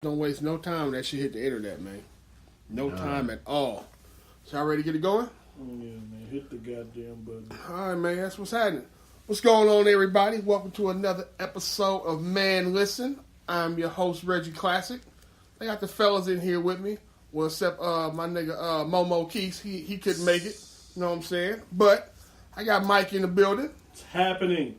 Don't waste no time when that shit hit the internet, man. No time at all. So y'all ready to get it going? Oh, yeah, man. Hit the goddamn button. All right, man. That's what's happening. What's going on, everybody? Welcome to another episode of Maaaan Listen. I'm your host, Reggie Classic. I got the fellas in here with me. Well, except my nigga Momo Keese. He couldn't make it. You know what I'm saying? But I got Mike in the building. It's happening.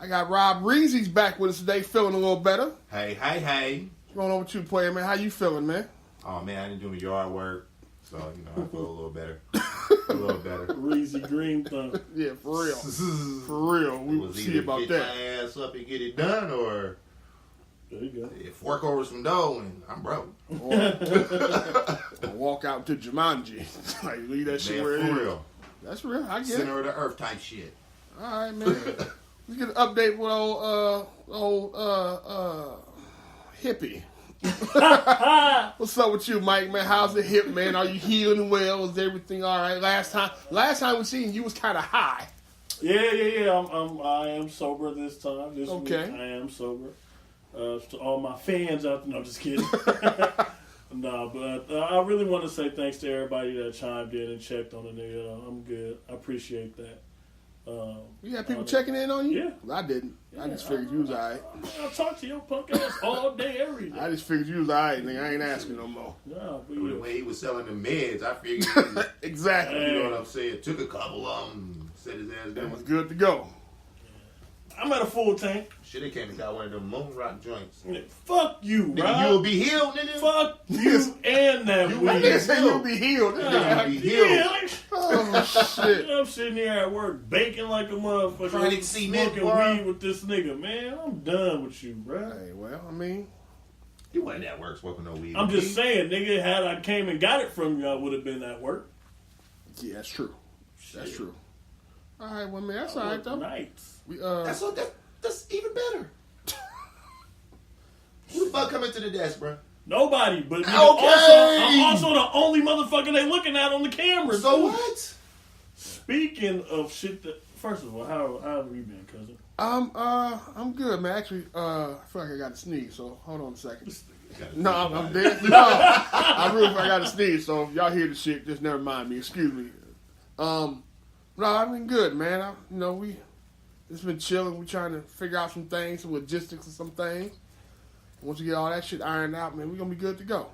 I got Rob Rezzy's back with us today, feeling a little better. Hey. What's going on with you, player, man? How you feeling, man? Oh, man, I didn't do my yard work, so, I feel a little better. Breezy green thumb. Yeah, for real. For real. We will see about that. Get my ass up and get it done, or There you go. fork over some dough and I'm broke. Or walk out to Jumanji. Like, leave that shit where it is. For real. That's real. I get Center it. of the earth type shit. All right, man. Let's get an update with old hippie. What's up with you, Mike, man? How's the hip, man? Are you healing well? Is everything all right? Last time we seen you was kind of high. Yeah. I am sober this time. This week I am sober. To all my fans out there, no, I'm just kidding. No, but I really want to say thanks to everybody that chimed in and checked on the nigga. I'm good. I appreciate that. You had people checking in on you? Yeah. Well, I didn't. I just figured you was all right. I talk to your punk ass all day, every day. I just figured you was all right, nigga. I ain't asking no more. Nah, but The way he was selling the meds, I figured, Exactly. you know what I'm saying? Took a couple of them, set his ass That was down. good to go. I'm at a full tank. Shit, they came and got one of them moon rock joints. Fuck you, Nigga, Rob. you'll be healed, nigga. Fuck you and that You weed. That nigga said you'll be healed. This nigga- You'll be healed. Yeah, like, Oh, shit. I'm sitting here at work baking like a motherfucker. Trying to see me, smoking boy. weed with this nigga, man. I'm done with you, bro. Hey, well, I mean, You wasn't at work smoking no weed. I'm just saying, nigga, had I came and got it from you, I would have been at work. yeah, that's true. That's Shit. true. All right, well, man, that's I all right, work though. nights. We, That's even better. Who the fuck coming to the desk, bro? Nobody, but nigga, Okay. I'm also the only motherfucker they looking at on the camera. So too. what? Speaking of shit that, first of all, how have you been, cousin? I'm good, man. Actually, I feel like I got to sneeze, so hold on a second. Gotta No, think I'm about dead. No, I really feel like I got to sneeze, so if y'all hear the shit, just never mind me. Excuse me. No, I've been good, man. We just been chilling. We trying to figure out some things, some logistics of some things. Once we get all that shit ironed out, man, we're going to be good to go.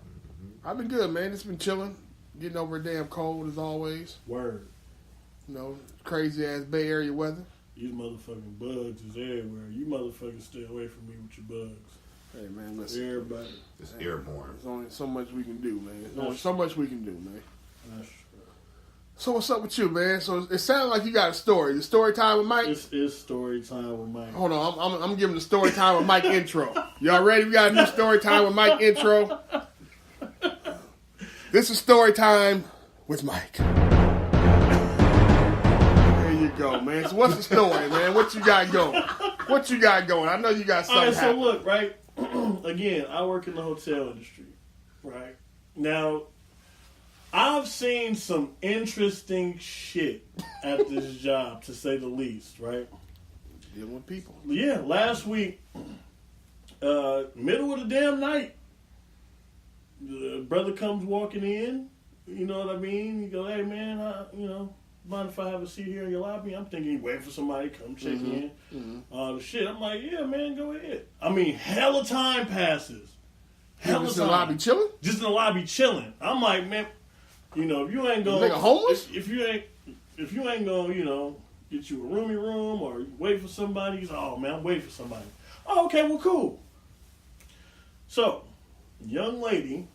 I've been good, man. It's been chilling. Getting over a damn cold as always. Word. Crazy ass Bay Area weather. These motherfucking bugs is everywhere. You motherfuckers stay away from me with your bugs. Hey, man, listen. Everybody. It's airborne. There's only so much we can do, man. There's only so much we can do, man. That's true. So what's up with you, man? So it sounds like you got a story. The story time with Mike? It's story time with Mike. Hold on, I'm giving the story time with Mike intro. Y'all ready? We got a new story time with Mike intro. This is story time with Mike. There you go, man. So what's the story, man? What you got going? I know you got All something right, so happening. look, right? Again, I work in the hotel industry, right? Now, I've seen some interesting shit at this job, to say the least, right? Dealing with people. Yeah, last week, middle of the damn night, the brother comes walking in, you know what I mean? He goes, hey, man, mind if I have a seat here in your lobby? I'm thinking he's waiting for somebody to come check in. The shit. I'm like, yeah, man, go ahead. I mean, hella time passes. Hella Just time. in the lobby chilling? Just in the lobby chilling. I'm like, man, if you ain't going, Nigga homeless? If you ain't going, get you a roomy room or wait for somebody. He's like, oh man, I'm waiting for somebody. Oh, okay, well, cool. So, young lady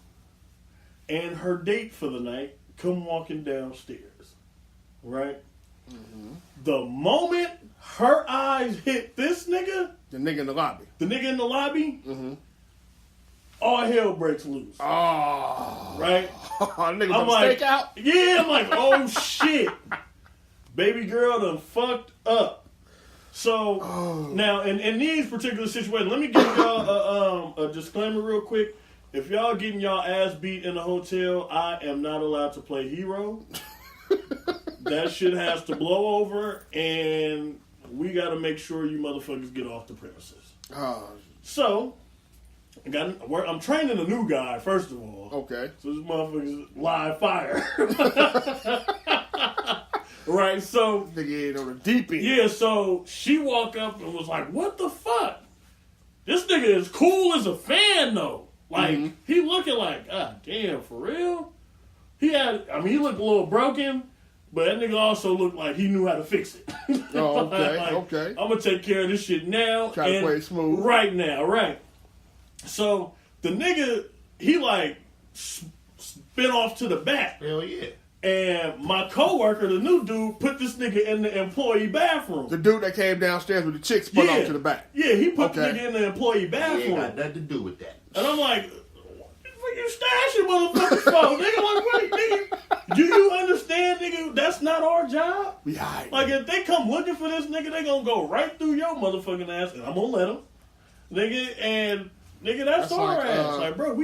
and her date for the night come walking downstairs, right? The moment her eyes hit this nigga, The nigga in the lobby. the nigga in the lobby, all hell breaks loose. Oh. Right? Nigga I'm from like, stakeout? yeah, I'm like, oh shit. Baby girl done fucked up. So, now, in these particular situations, let me give y'all a disclaimer real quick. If y'all getting y'all ass beat in a hotel, I am not allowed to play hero. That shit has to blow over, and we got to make sure you motherfuckers get off the premises. Oh, So, I'm training a new guy, first of all. Okay. So this motherfucker's live fire. Right, so... Nigga ain't on the deep end. Yeah, so she walked up and was like, what the fuck? This nigga is cool as a fan, though. Like, he looking like, God damn, for real? He looked a little broken, but that nigga also looked like he knew how to fix it. Oh, okay, like, okay. I'm going to take care of this shit now. Try to play it smooth. Right now, right. So, the nigga, he like, spin off to the back. Hell yeah. And my coworker, the new dude, put this nigga in the employee bathroom. The dude that came downstairs with the chick spun off to the back. Yeah, he put the nigga in the employee bathroom. He ain't got nothing to do with that. And I'm like, what you stashing motherfuckers for? Nigga, like, wait, nigga, do you understand, nigga, that's not our job? We hide. Like, if they come looking for this nigga, they gonna go right through your motherfucking ass, and I'm gonna let them. Nigga, that's our like, ass. Like, bro,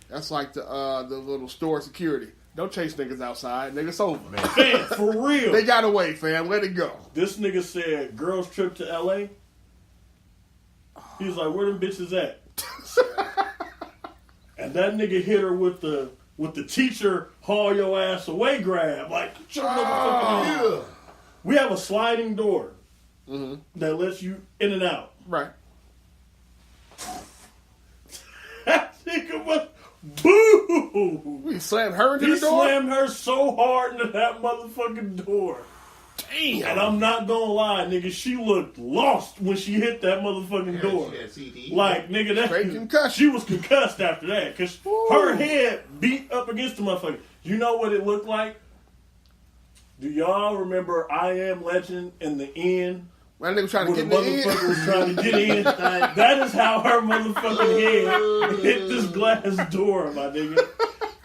That's like the little store security. Don't chase niggas outside. Nigga, it's over. Fam, for real. They got away, fam. Let it go. This nigga said, girls trip to L.A. He was like, where them bitches at? And that nigga hit her with the teacher haul your ass away grab. Like, get your motherfucking Yeah. We have a sliding door that lets you in and out. Right. That nigga was boo. We slammed her into He the door? slammed her so hard into that motherfucking door. Damn. And I'm not gonna lie, nigga, she looked lost when she hit that motherfucking door. She had CD. Like, nigga, Straight concussion. she was concussed after that. Because her head beat up against the motherfucker. You know what it looked like? Do y'all remember I Am Legend in the end? That nigga trying to Where get the in the motherfucker end. was trying to get in. That is how her motherfucking head hit this glass door, my nigga.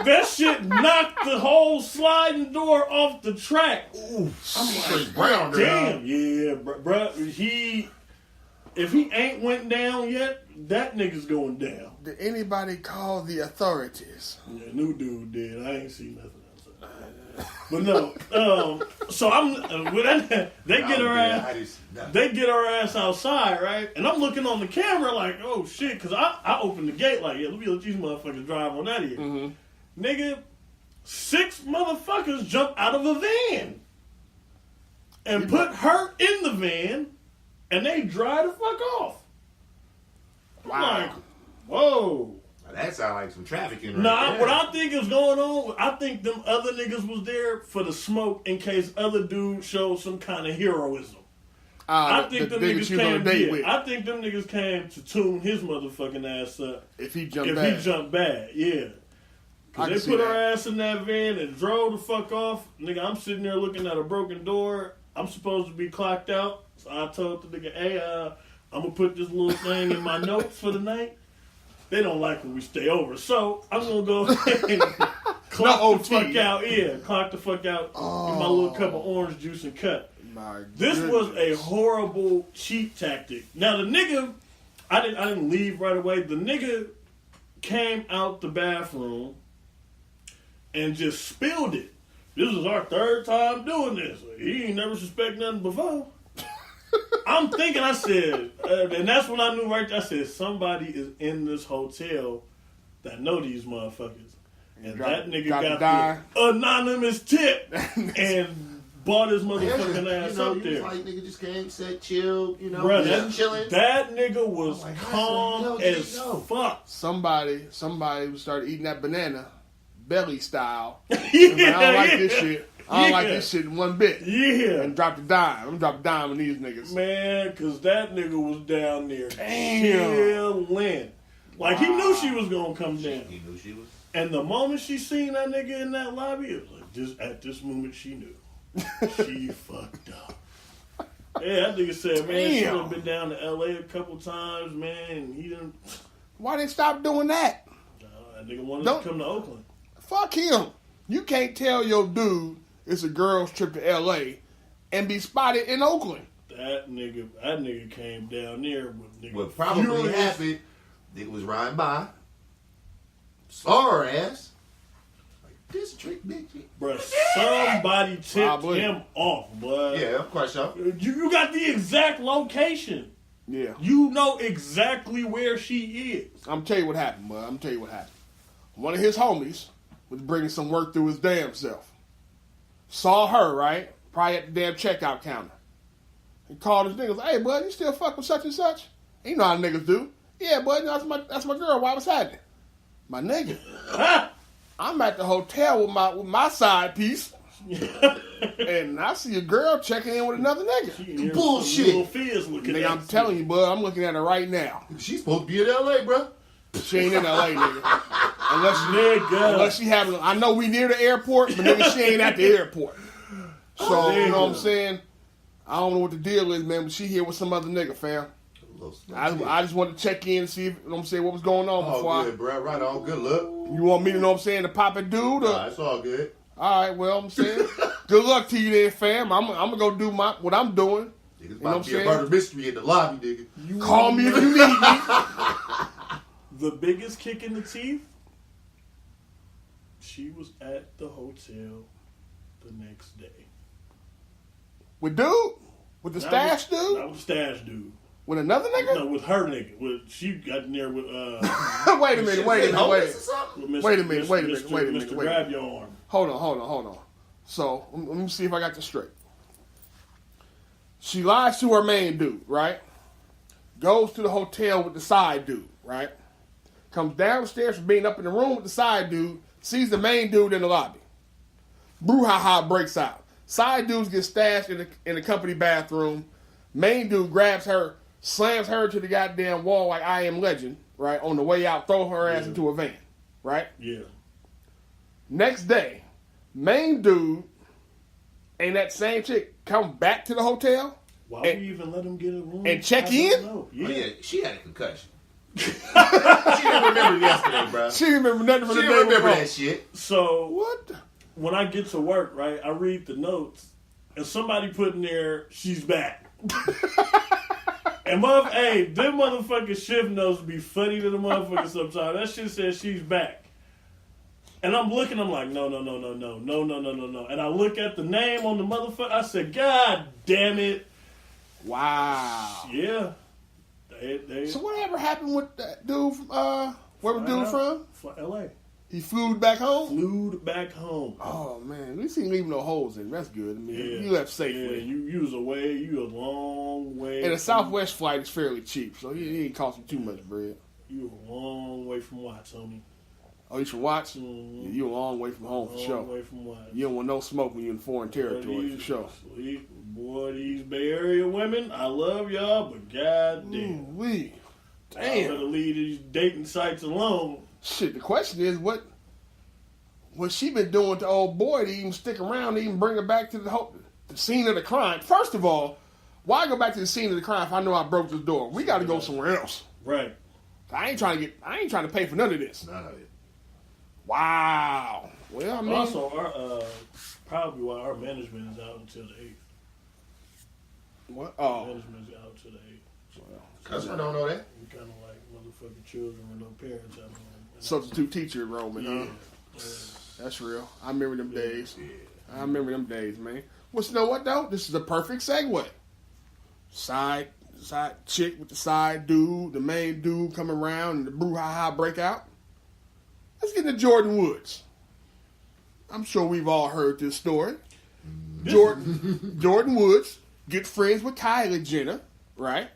That shit knocked the whole sliding door off the track. Ooh, I'm like, brown, damn, yeah, bro. If he ain't went down yet, that nigga's going down. Did anybody call the authorities? Yeah, new dude did. I ain't seen nothing else. But no, so I'm they get her ass. They get her ass outside, right? And I'm looking on the camera like, oh shit, because I opened the gate like, yeah, let me let these motherfuckers drive on out of here. Nigga, 6 motherfuckers jump out of a van and put her in the van, and they drive the fuck off. I'm Wow. like, whoa. That sounds like some trafficking. Nah, there. what I think is going on, I think them other niggas was there for the smoke in case other dudes showed some kind of heroism. I think them niggas came. I think them niggas came to tune his motherfucking ass up. If he jumped bad, yeah. Cause they put her ass in that van and drove the fuck off. Nigga, I'm sitting there looking at a broken door. I'm supposed to be clocked out. So I told the nigga, hey, I'm gonna put this little thing in my notes for the night. They don't like when we stay over, so I'm gonna go ahead and clock the fuck out. Yeah, clock the fuck out. Get my little cup of orange juice and cut. This was a horrible cheat tactic. Now the nigga, I didn't leave right away. The nigga came out the bathroom and just spilled it. This was our 3rd time doing this. He ain't never suspect nothing before. I'm thinking, I said, and that's when I knew right there, I said, somebody is in this hotel that know these motherfuckers. And that nigga got the anonymous tip and bought his motherfucking ass up there. Like, nigga just came, said, chill, Bruh, just chilling. That nigga was calm as fuck. Somebody started eating that banana, belly style. Yeah, I don't like this shit. I don't like this shit one bit. Yeah. And dropped a dime. I'm dropping a dime on these niggas. Man, because that nigga was down there Damn. chilling. Like, he knew she was going to come down. He knew she was. And the moment she seen that nigga in that lobby, it was like, just at this moment she knew. She fucked up. Yeah, that nigga said, man, she done been down to L.A. a couple times, man, and he didn't. Why they stop doing that? That nigga wanted to come to Oakland. Fuck him. You can't tell your dude it's a girl's trip to L.A. and be spotted in Oakland. That nigga came down there with nigga. What probably happened, nigga was riding by, saw her ass, like, this trick, bitch. Bruh, somebody tipped him off, boy. Yeah, I'm quite sure. You got the exact location. Yeah. You know exactly where she is. I'm tell you what happened, bud. One of his homies was bringing some work through his damn self. Saw her, right? Probably at the damn checkout counter. He called his niggas, hey, bud, you still fuck with such and such? You know how niggas do. Yeah, bud, that's my girl. Why was happening? My nigga. I'm at the hotel with my side piece. And I see a girl checking in with another nigga. Bullshit. Nigga, I'm telling you, bud, I'm looking at her right now. She's supposed to be in L.A., bro. She ain't in L.A., nigga. Unless she having, I know we near the airport, but nigga, she ain't at the airport. So, you know what I'm saying? I don't know what the deal is, man, but she here with some other nigga, fam. I just wanted to check in and see if, you know what I'm saying, what was going on before good, bro. Right on. Good luck. You want me to, know what I'm saying, to pop a dude? Nah, it's all good. All right, well, I'm saying, good luck to you then, fam. I'm going to go do what I'm doing. Niggas about to be a murder mystery in the lobby, nigga. Call me if you need me. The biggest kick in the teeth, she was at the hotel the next day. With dude? With the stash dude? Not with the stash dude. With another nigga? No, with her nigga. She got in there with Wait a minute. Wait a minute. Mr. Grab Your Arm. Hold on. So, let me see if I got this straight. She lies to her main dude, right? Goes to the hotel with the side dude, right? Comes downstairs from being up in the room with the side dude, sees the main dude in the lobby. Brouhaha breaks out. Side dudes get stashed in the company bathroom. Main dude grabs her, slams her to the goddamn wall like I Am Legend, right? On the way out, throw her ass into a van, right? Yeah. Next day, main dude and that same chick come back to the hotel. Why would you even let him get a room? And check in? Yeah. Oh, yeah, she had a concussion. She didn't remember yesterday, bro. She didn't remember nothing from the day. She didn't remember before. that shit. So, what? When I get to work, right, I read the notes, and somebody put in there, she's back. And them motherfucking shift notes be funny to the motherfucker sometimes. That shit says she's back. And I'm looking, I'm like, no. And I look at the name on the motherfucker, I said, God damn it. Wow. Yeah. So whatever happened with that dude from, where was dude from? For L.A. He flew back home? Flew back home. Oh, man. At least he didn't leave no holes in. That's good. I mean, you left safely. Yeah, you was away. You a long way. And a Southwest flight is fairly cheap, so he ain't costing too much bread. You a long way from Watts, homie. Oh, you from Watts? Mm-hmm. Yeah, you a long way from home, for sure. Long way from Watts. You don't want no smoke when you're in foreign territory, for sure. Boy, these Bay Area women, I love y'all, but goddamn. Ooh-wee. I Damn. better leave these dating sites alone. Shit, the question is, what she been doing to old boy to even stick around, to even bring her back to the scene of the crime? First of all, why go back to the scene of the crime if I know I broke this door? We got to go somewhere else. Right. I ain't trying to pay for none of this. None of it. Wow. Well, I mean, also, our probably why our management is out until the 8th. What? Oh. Management is out until the 8th. Well, Customer don't know that. We kind of like motherfucking children with no parents at home. Substitute teacher enrollment, huh? Yeah. That's real. I remember them days. I remember them days, man. Well, you know what, though? This is a perfect segue. Side chick with the side dude, the main dude coming around, and the brouhaha breakout. Let's get into Jordyn Woods. I'm sure we've all heard this story. Jordyn Woods, good friends with Kylie Jenner, right?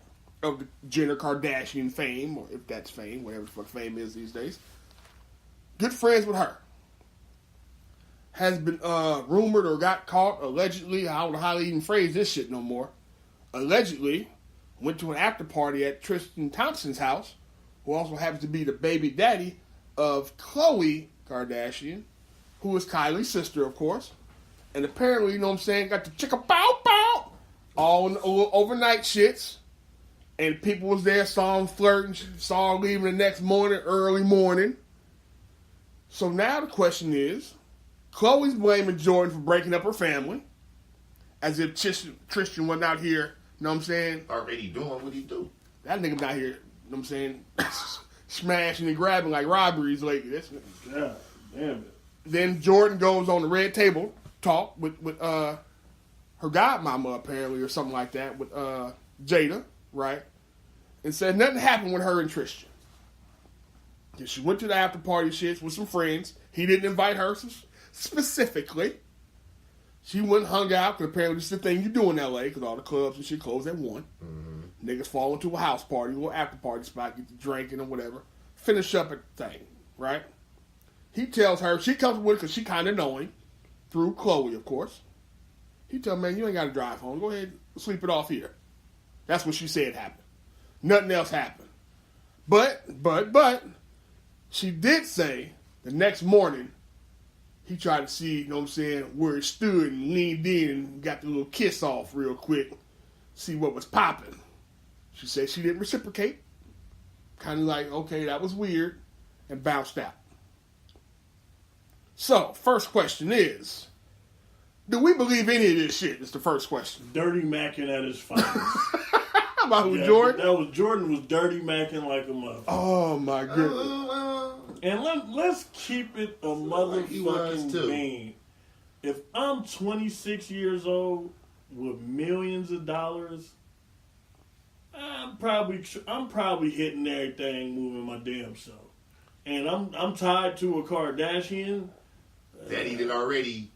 Of the Jenner Kardashian fame, or if that's fame, whatever the fuck fame is these days. Good friends with her. Has been rumored or got caught, allegedly, I don't know how to even phrase this shit no more, allegedly went to an after party at Tristan Thompson's house, who also happens to be the baby daddy of Khloe Kardashian, who is Kylie's sister, of course. And apparently, you know what I'm saying, got the chicka bow bow, all in the overnight shits. And people was there, saw him flirting, saw him leaving the next morning, early morning. So now the question is, Khloe's blaming Jordyn for breaking up her family, as if Tristan wasn't out here, you know what I'm saying? Already doing what he do. That nigga not here, you know what I'm saying? Smashing and grabbing like robberies lately. Yeah, damn it. Then Jordyn goes on the red table talk with her godmama, apparently, or something like that, with Jada, right? and said nothing happened with her and Tristan. She went to the after party shits with some friends. He didn't invite her specifically. She went and hung out, because apparently this is the thing you do in LA, because all the clubs and shit close at 1. Mm-hmm. Niggas fall into a house party, a little after party spot, get to drinking or whatever. Finish up at the thing, right? He tells her, she comes with it because she kind of know him, through Chloe, of course. He tells her, man, you ain't got to drive home. Go ahead and sleep it off here. That's what she said happened. Nothing else happened. But, she did say the next morning, he tried to see, you know what I'm saying, where he stood and leaned in and got the little kiss off real quick, see what was popping. She said she didn't reciprocate. Kind of like, okay, that was weird, and bounced out. So, first question is, do we believe any of this shit? Is the first question. Dirty Mackin at his finest. How about who, Jordyn? That was Jordyn was dirty Mackin like a motherfucker. Oh, my goodness. And let's keep it a motherfucking bean. If I'm 26 years old with millions of dollars, I'm probably hitting everything, moving my damn self. And I'm tied to a Kardashian that he did already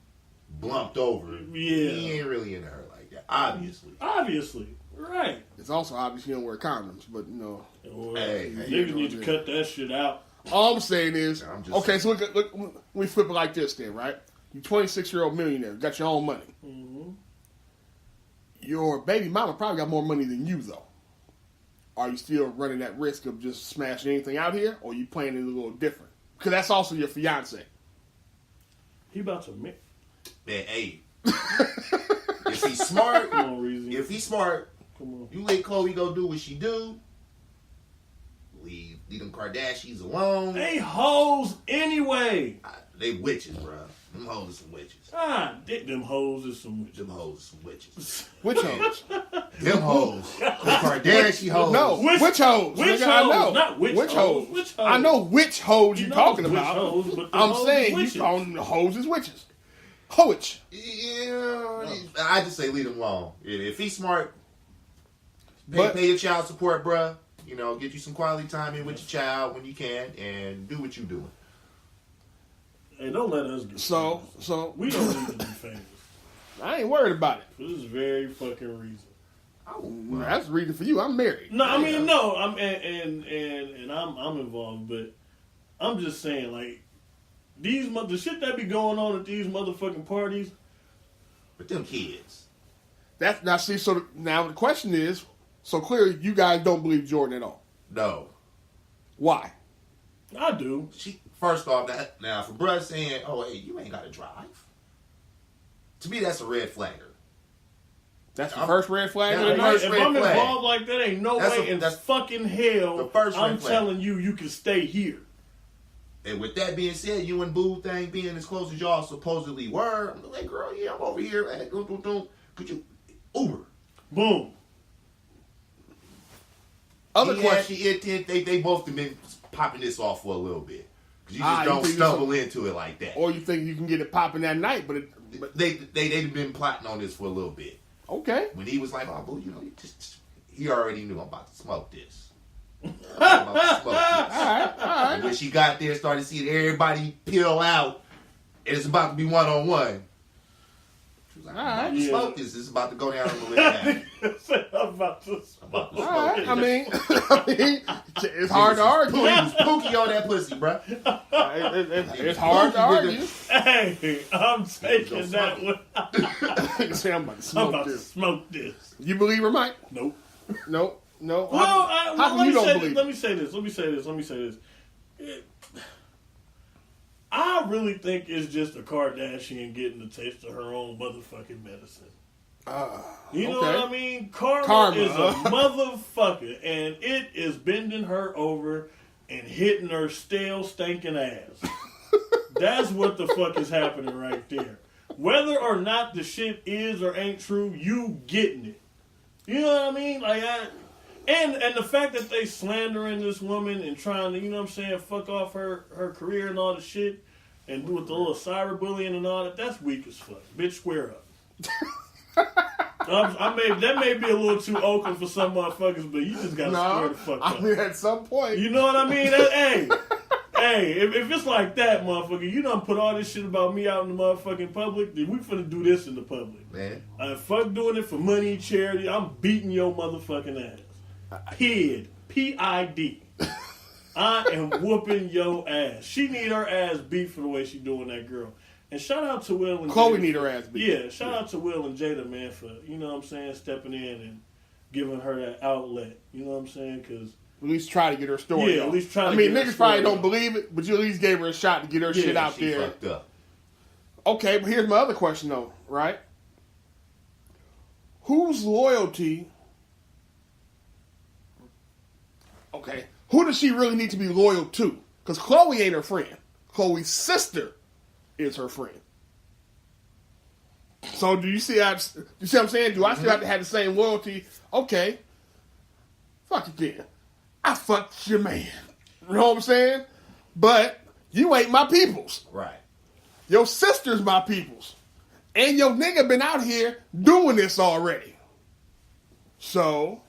blumped over. Yeah, he ain't really into her like that. Obviously, right. It's also obvious you don't wear condoms, but you know. Well, niggas need to cut that shit out. All I'm saying is, okay, so look, we flip it like this then, right? You're 26-year-old millionaire, got your own money. Mm-hmm. Your baby mama probably got more money than you, though. Are you still running that risk of just smashing anything out here, or are you playing it a little different? Because that's also your fiance. He about to admit. Man, hey. If he's smart, you let Chloe go do what she do. Leave them Kardashians alone. They hoes anyway. They witches, bro. Them hoes are some witches. Them hoes is some witches. Them hoes are some witches. Which hoes? Them hoes. The Kardashian hoes. No, which hoes? Which hoes? I know. Not which hoes. Which hoes? I know which hoes you're talking about. Hoes, but I'm saying you calling the hoes as witches. Hoich. Yeah, I just say leave him alone. If he's smart, pay your child support, bruh. You know, get you some quality time in with your child when you can, and do what you doing. Hey, don't let us get so we don't need to be famous. I ain't worried about it. For this very fucking reason. That's the reason for you. I'm married. No, I mean no. I'm involved, but I'm just saying like the shit that be going on at these motherfucking parties. With them kids. That's now see. So now the question is. So clearly, you guys don't believe Jordyn at all. No. Why? I do. First off, now for bruh saying, "Oh, hey, you ain't got to drive." To me, that's a red flagger. That's the first red flag. If I'm involved like that, ain't no way in fucking hell. I'm telling you, you can stay here. And with that being said, you and Boo thing being as close as y'all supposedly were, I'm like, girl, yeah, I'm over here. Hey, could you Uber? Boom. Other question: they both have been popping this off for a little bit because you just don't stumble into it like that. Or you think you can get it popping that night, but they've been plotting on this for a little bit. Okay. When he was like, "Oh, Boo, you know, he already knew I'm about to smoke this." All right. And when she got there, started seeing everybody peel out, and it's about to be one-on-one. She was like, I'm about to smoke this. This is about to go down on the list. I'm about to smoke. All right. I mean, it's hard to argue. He was pookie on that pussy, bro. It's hard to argue. Hey, I'm taking that one. I'm about to smoke this. You believe her, Mike? Nope. No. How come you don't believe? Let me say this. I really think it's just a Kardashian getting a taste of her own motherfucking medicine. You know what I mean? Karma is a motherfucker, and it is bending her over and hitting her stale, stinking ass. That's what the fuck is happening right there. Whether or not the shit is or ain't true, you getting it. You know what I mean? Like, and the fact that they slandering this woman and trying to, you know what I'm saying, fuck off her career and all the shit, and do with the little cyberbullying and all that, that's weak as fuck. Bitch, square up. That may be a little too open for some motherfuckers, but you just gotta square the fuck up. I mean, at some point. You know what I mean? Hey, if it's like that, motherfucker, you done put all this shit about me out in the motherfucking public, then we finna do this in the public. Man. Fuck doing it for money and charity. I'm beating your motherfucking ass. P.I.D. I am whooping your ass. She need her ass beat for the way she doing that girl. And shout out to Will and Chloe Jada. need her ass beat. Yeah, shout out to Will and Jada, man, for, you know what I'm saying, stepping in and giving her that outlet. You know what I'm saying? Because at least try to get her story. Yeah, out. at least try to I mean, get her niggas probably story don't believe it, but you at least gave her a shot to get her shit out she there. Fucked up. Okay, but here's my other question though, right? Whose loyalty? Okay, who does she really need to be loyal to? Because Chloe ain't her friend. Chloe's sister is her friend. So do you see? What I'm saying? Do I still have to have the same loyalty? Okay, fuck it then. I fucked your man. You know what I'm saying? But you ain't my peoples. Right. Your sister's my peoples. And your nigga been out here doing this already. So,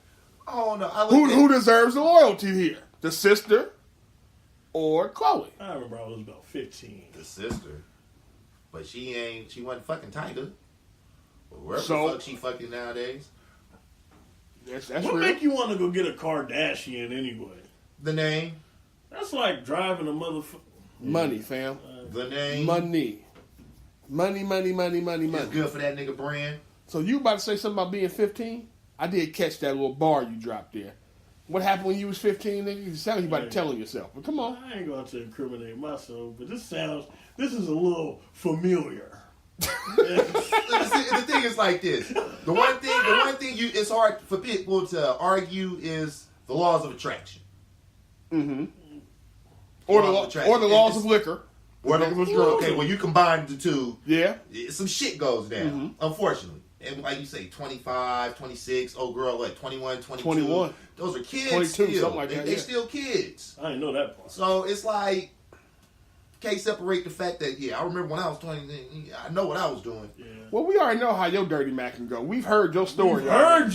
Oh no. who deserves the loyalty here? The sister or Chloe? I remember I was about 15. The sister. But she wasn't fucking Tiger. But wherever So- the fuck she fucking nowadays. That's What real. make you want to go get a Kardashian anyway? The name. That's like driving a motherfucker. Money, fam. The name. Money. Money. It's good for that nigga brand. So you about to say something about being 15? I did catch that little bar you dropped there. What happened when you was 15, nigga? You sound like you about to tell yourself. But come on. I ain't going to incriminate myself, but this is a little familiar. The thing is like this. The one thing it's hard for people to argue is the laws of attraction. Mm-hmm. Or the laws of liquor. Niggas was drunk. Okay, well you combine the two. Yeah. Some shit goes down, Mm-hmm. unfortunately. And like you say, 25, 26, old girl, like 21, 22. 21. Those are kids 22, still. something like that, They yeah. still kids. I didn't know that part. So it's like, can't separate the fact that, I remember when I was 20, I know what I was doing. Yeah. Well, we already know how your dirty Mac can go. We've heard your story. We've heard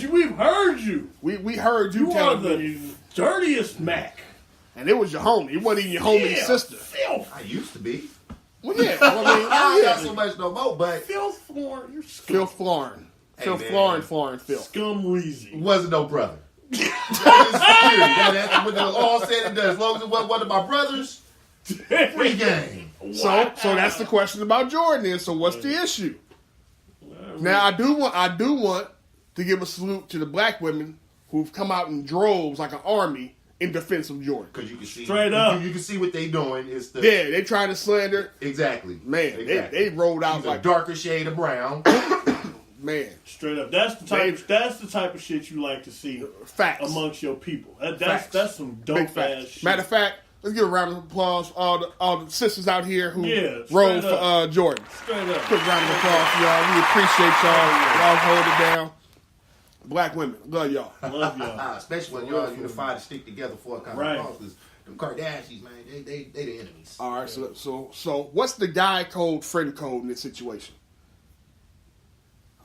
you. We heard you You tell are the me. dirtiest Mac. And it was your homie. It wasn't even your homie's sister. Filth. I used to be. Well, yeah. Well, I mean, I yeah. got so much no more, but Filth Florin. You're Phil Florin. Hey, Phil man. Florin, Phil. Scum Reezy. wasn't no brother. That's when it was all said and done. As long as it wasn't one of my brothers, free game. So that's the question about Jordyn then. So what's the issue? Now I do want to give a salute to the black women who've come out in droves like an army in defense of Jordyn. Because you can see Straight up. You can see what they doing. It's the Yeah, they trying to slander. exactly. Man, exactly. they rolled out She's a like darker shade of brown. man. Straight up. That's the type of shit you like to see Facts. amongst your people. Facts. That's some Big dope ass facts. shit. Matter of fact, let's give a round of applause for all the sisters out here who Yeah, rode straight for up. Jordyn. Straight up. Quick round of applause for y'all. We appreciate y'all. Y'all hold it down. Black women, love y'all. Love y'all. Especially when y'all unified to stick together for a common Right. cause. Because them Kardashians, man, they the enemies. All right, so what's the guy code, friend code in this situation?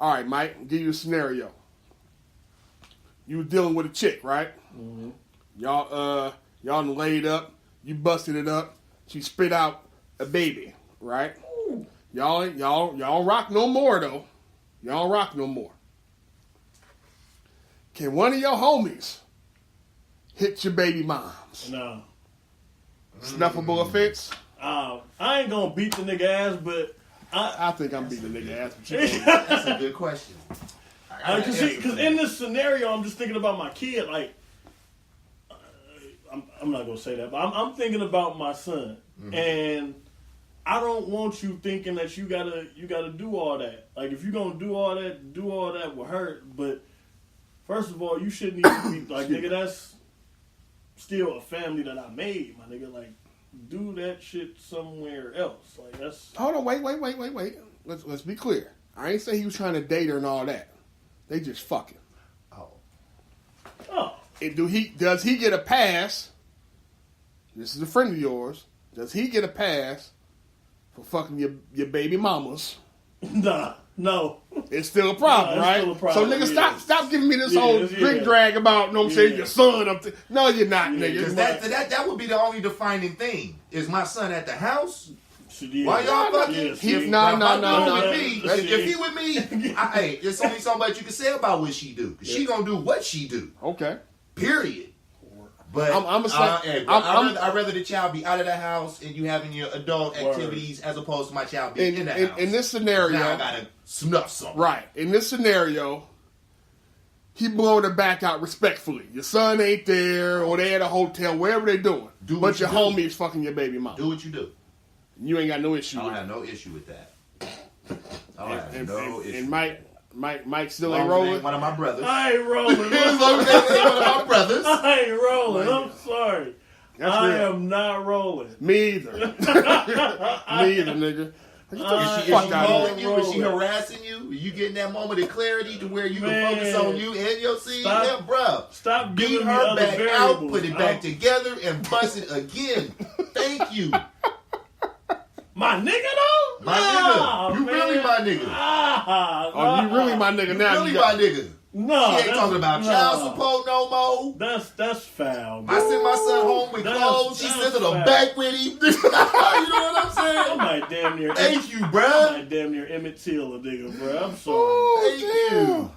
All right, Mike, I'll give you a scenario. You were dealing with a chick, right? Mm-hmm. Y'all done laid up. You busted it up. She spit out a baby, right? Ooh. Y'all rock no more though. Y'all rock no more. Can one of your homies hit your baby moms? No. Snuffable offense? I ain't gonna beat the nigga ass, but I think I'm beating the nigga ass. But you know. That's a good question. Because in this scenario, I'm just thinking about my kid. Like, I'm not gonna say that, but I'm thinking about my son, and I don't want you thinking that you gotta do all that. Like, if you're gonna do all that will hurt. But first of all, you shouldn't even be like, nigga. That's still a family that I made, my nigga. Like, do that shit somewhere else. Like, that's. Hold on, wait. Let's be clear. I ain't say he was trying to date her and all that. They just fucking. Oh. Does he get a pass? This is a friend of yours. Does he get a pass for fucking your baby mamas? Nah. No. it's still a problem, it's right? still a problem, So nigga, yeah. stop giving me this Yeah, whole yeah. big drag about, you know what I'm saying, your son. No, you're not, Yeah, nigga. Because that would be the only defining thing. Is my son at the house? Why y'all fucking? No. If he with me, hey, there's only so much you can say about what she do. She gonna do what she do. Okay. Period. But I'd rather the child be out of the house and you having your adult activities as opposed to my child being in the house. In this scenario, now I gotta snuff something. Right. In this scenario, he blowing her back out respectfully. Your son ain't there, or they at a hotel, wherever they doing. But your homie is fucking your baby mama. Do what you do. You ain't got no issue. I don't have no issue with that. And Mike still ain't rolling. One of my brothers. I ain't rolling. One of my brothers. I ain't rolling. I'm sorry. I am not rolling. Me either. Me either, nigga. Is she calling you? Is she harassing you? Are you getting that moment of clarity to where you can focus on you and your seed? Yeah, bro. Stop beat giving her me back other out, variables. put it back together, and bust it again. Thank you. My nigga though? My nigga. You really my nigga. You really my nigga now. You really my nigga. No, she ain't talking about child support no more. That's foul. I sent my son home with clothes. She sent her the back with him. You know what I'm saying? I might damn near. Thank you, bro. I might damn near Emmett Till a nigga, bro. I'm sorry. Thank you.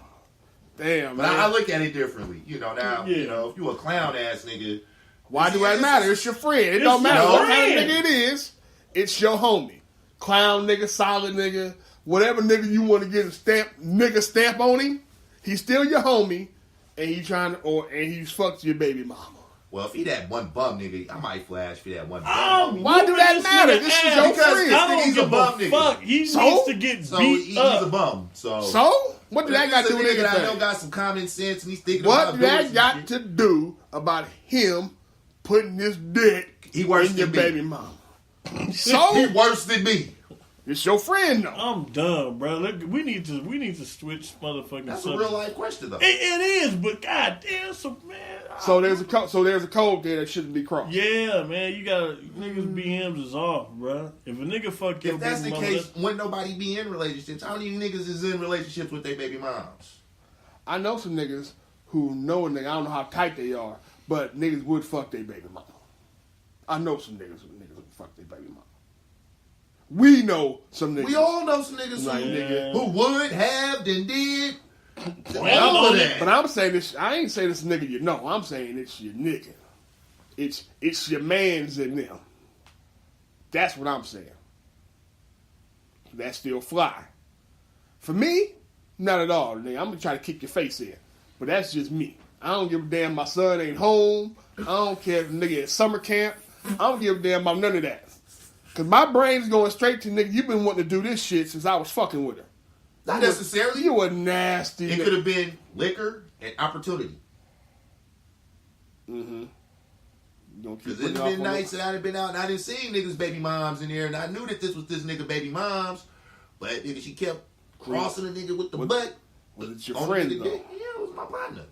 Damn, but man. I look at it differently. You know, now, you know, if you a clown ass nigga. Why do that matter? It's your friend. It don't matter what kind of nigga it is. It's your homie. Clown nigga, solid nigga, whatever nigga you want to get a stamp on him. He's still your homie, and he's fucked your baby mama. Well, if he that one bum nigga, I might flash for that one bum. Why do that matter? This is your friend. I don't he's a bum nigga. Fuck. He needs to get beat up. He's a bum. So what did that got to do with anything? I know got some common sense, and he's thinking what about that got to do about him putting his dick in your baby mama? So he worse than me. It's your friend, though. I'm done, bro. Look, we need to switch motherfucking. That's a real life question, though. It is, but goddamn, man. So there's a code there that shouldn't be crossed. Yeah, man, you gotta niggas BMs is off, bro. If a nigga fuck your if that's baby the mama, case, wouldn't nobody be in relationships? How many niggas is in relationships with their baby moms? I know some niggas who know a nigga. I don't know how tight they are, but niggas would fuck their baby mama. I know some niggas would fuck their baby mama. We know some niggas. We all know some niggas who would have and did. But I'm saying this. I ain't saying this nigga you know. I'm saying it's your nigga. It's your mans in them. That's what I'm saying. That's still fly. For me, not at all, nigga. I'm gonna try to kick your face in. But that's just me. I don't give a damn my son ain't home. I don't care if the nigga at summer camp. I don't give a damn about none of that. Cause my brain's going straight to nigga, you've been wanting to do this shit since I was fucking with her. Not necessarily. You were nasty. It could have been liquor and opportunity. Mm-hmm. Because it's been nights that I'd have been out and I didn't see niggas' baby moms in there, and I knew that this was this nigga baby moms, but nigga, she kept crossing the nigga with the butt. Was it your friend though? Yeah, it was my partner.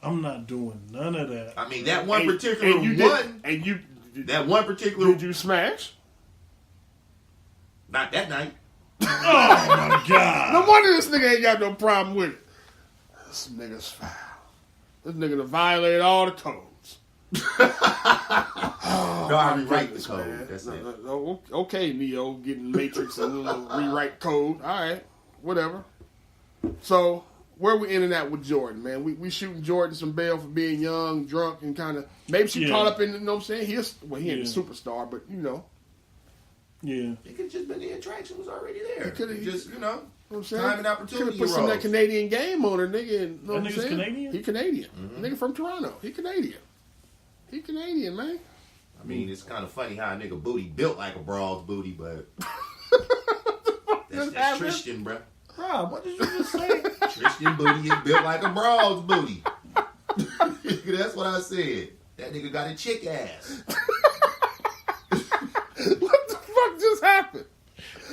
I'm not doing none of that. I mean, that one particular that one particular. Did you smash? Not that night. Oh my god! No wonder this nigga ain't got no problem with it. This nigga's foul. This nigga done violated all the codes. I rewrite the code. Man. That's it. Okay, Neo, getting Matrix and rewrite code. All right, whatever. So where we ending at with Jordyn, man? We shooting Jordyn some bail for being young, drunk, and kind of maybe she caught up in. You know what I'm saying? He ain't a superstar, but you know. Yeah. It could have just been the attraction was already there. It could have just, you know what I'm saying? Time and opportunity. Could have put some of that Canadian game on her, nigga. And, know that what nigga's I'm saying? Canadian? He Canadian. Nigga from Toronto. He Canadian. He Canadian, man. I mean, it's kind of funny how a nigga booty built like a broad's booty, but that's Tristan, bro. Rob, what did you just say? Tristan booty is built like a broad's booty. That's what I said. That nigga got a chick ass. What the fuck just happened?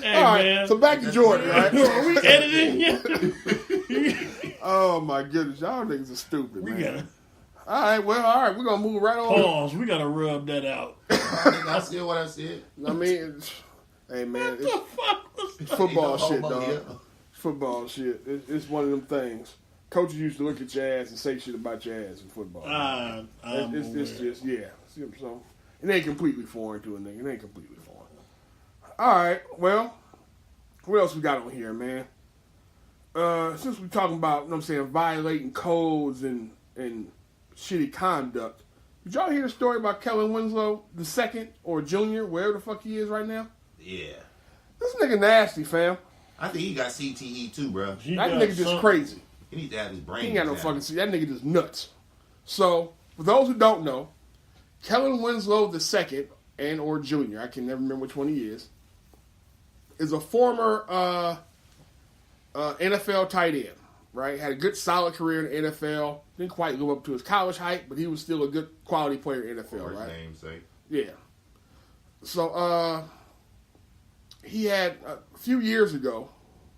Hey, all right, man. so back to Jordyn, right? Are we editing yet? Oh my goodness, y'all niggas are stupid, man. Gotta, all right, we're gonna move right on. Pause. We gotta rub that out. I said what I said. I mean, hey man, What the fuck was it's football shit, dog. football shit. It's one of them things. Coaches used to look at your ass and say shit about your ass in football. It's just, yeah. So, it ain't completely foreign to a nigga. It ain't completely foreign. All right, well, what else we got on here, man? Since we're talking about, you know what I'm saying, violating codes and shitty conduct, did y'all hear the story about Kellen Winslow II or Jr., wherever the fuck he is right now? Yeah. This nigga nasty, fam. I think he got CTE too, bro. That nigga just crazy. He needs to have his brain. He ain't got no fucking CTE. That nigga just nuts. So, for those who don't know, Kellen Winslow II and or Jr., I can never remember which one he is a former NFL tight end, right? Had a good, solid career in the NFL. Didn't quite live up to his college height, but he was still a good quality player in the NFL, right? Namesake. Yeah. So, he had a few years ago,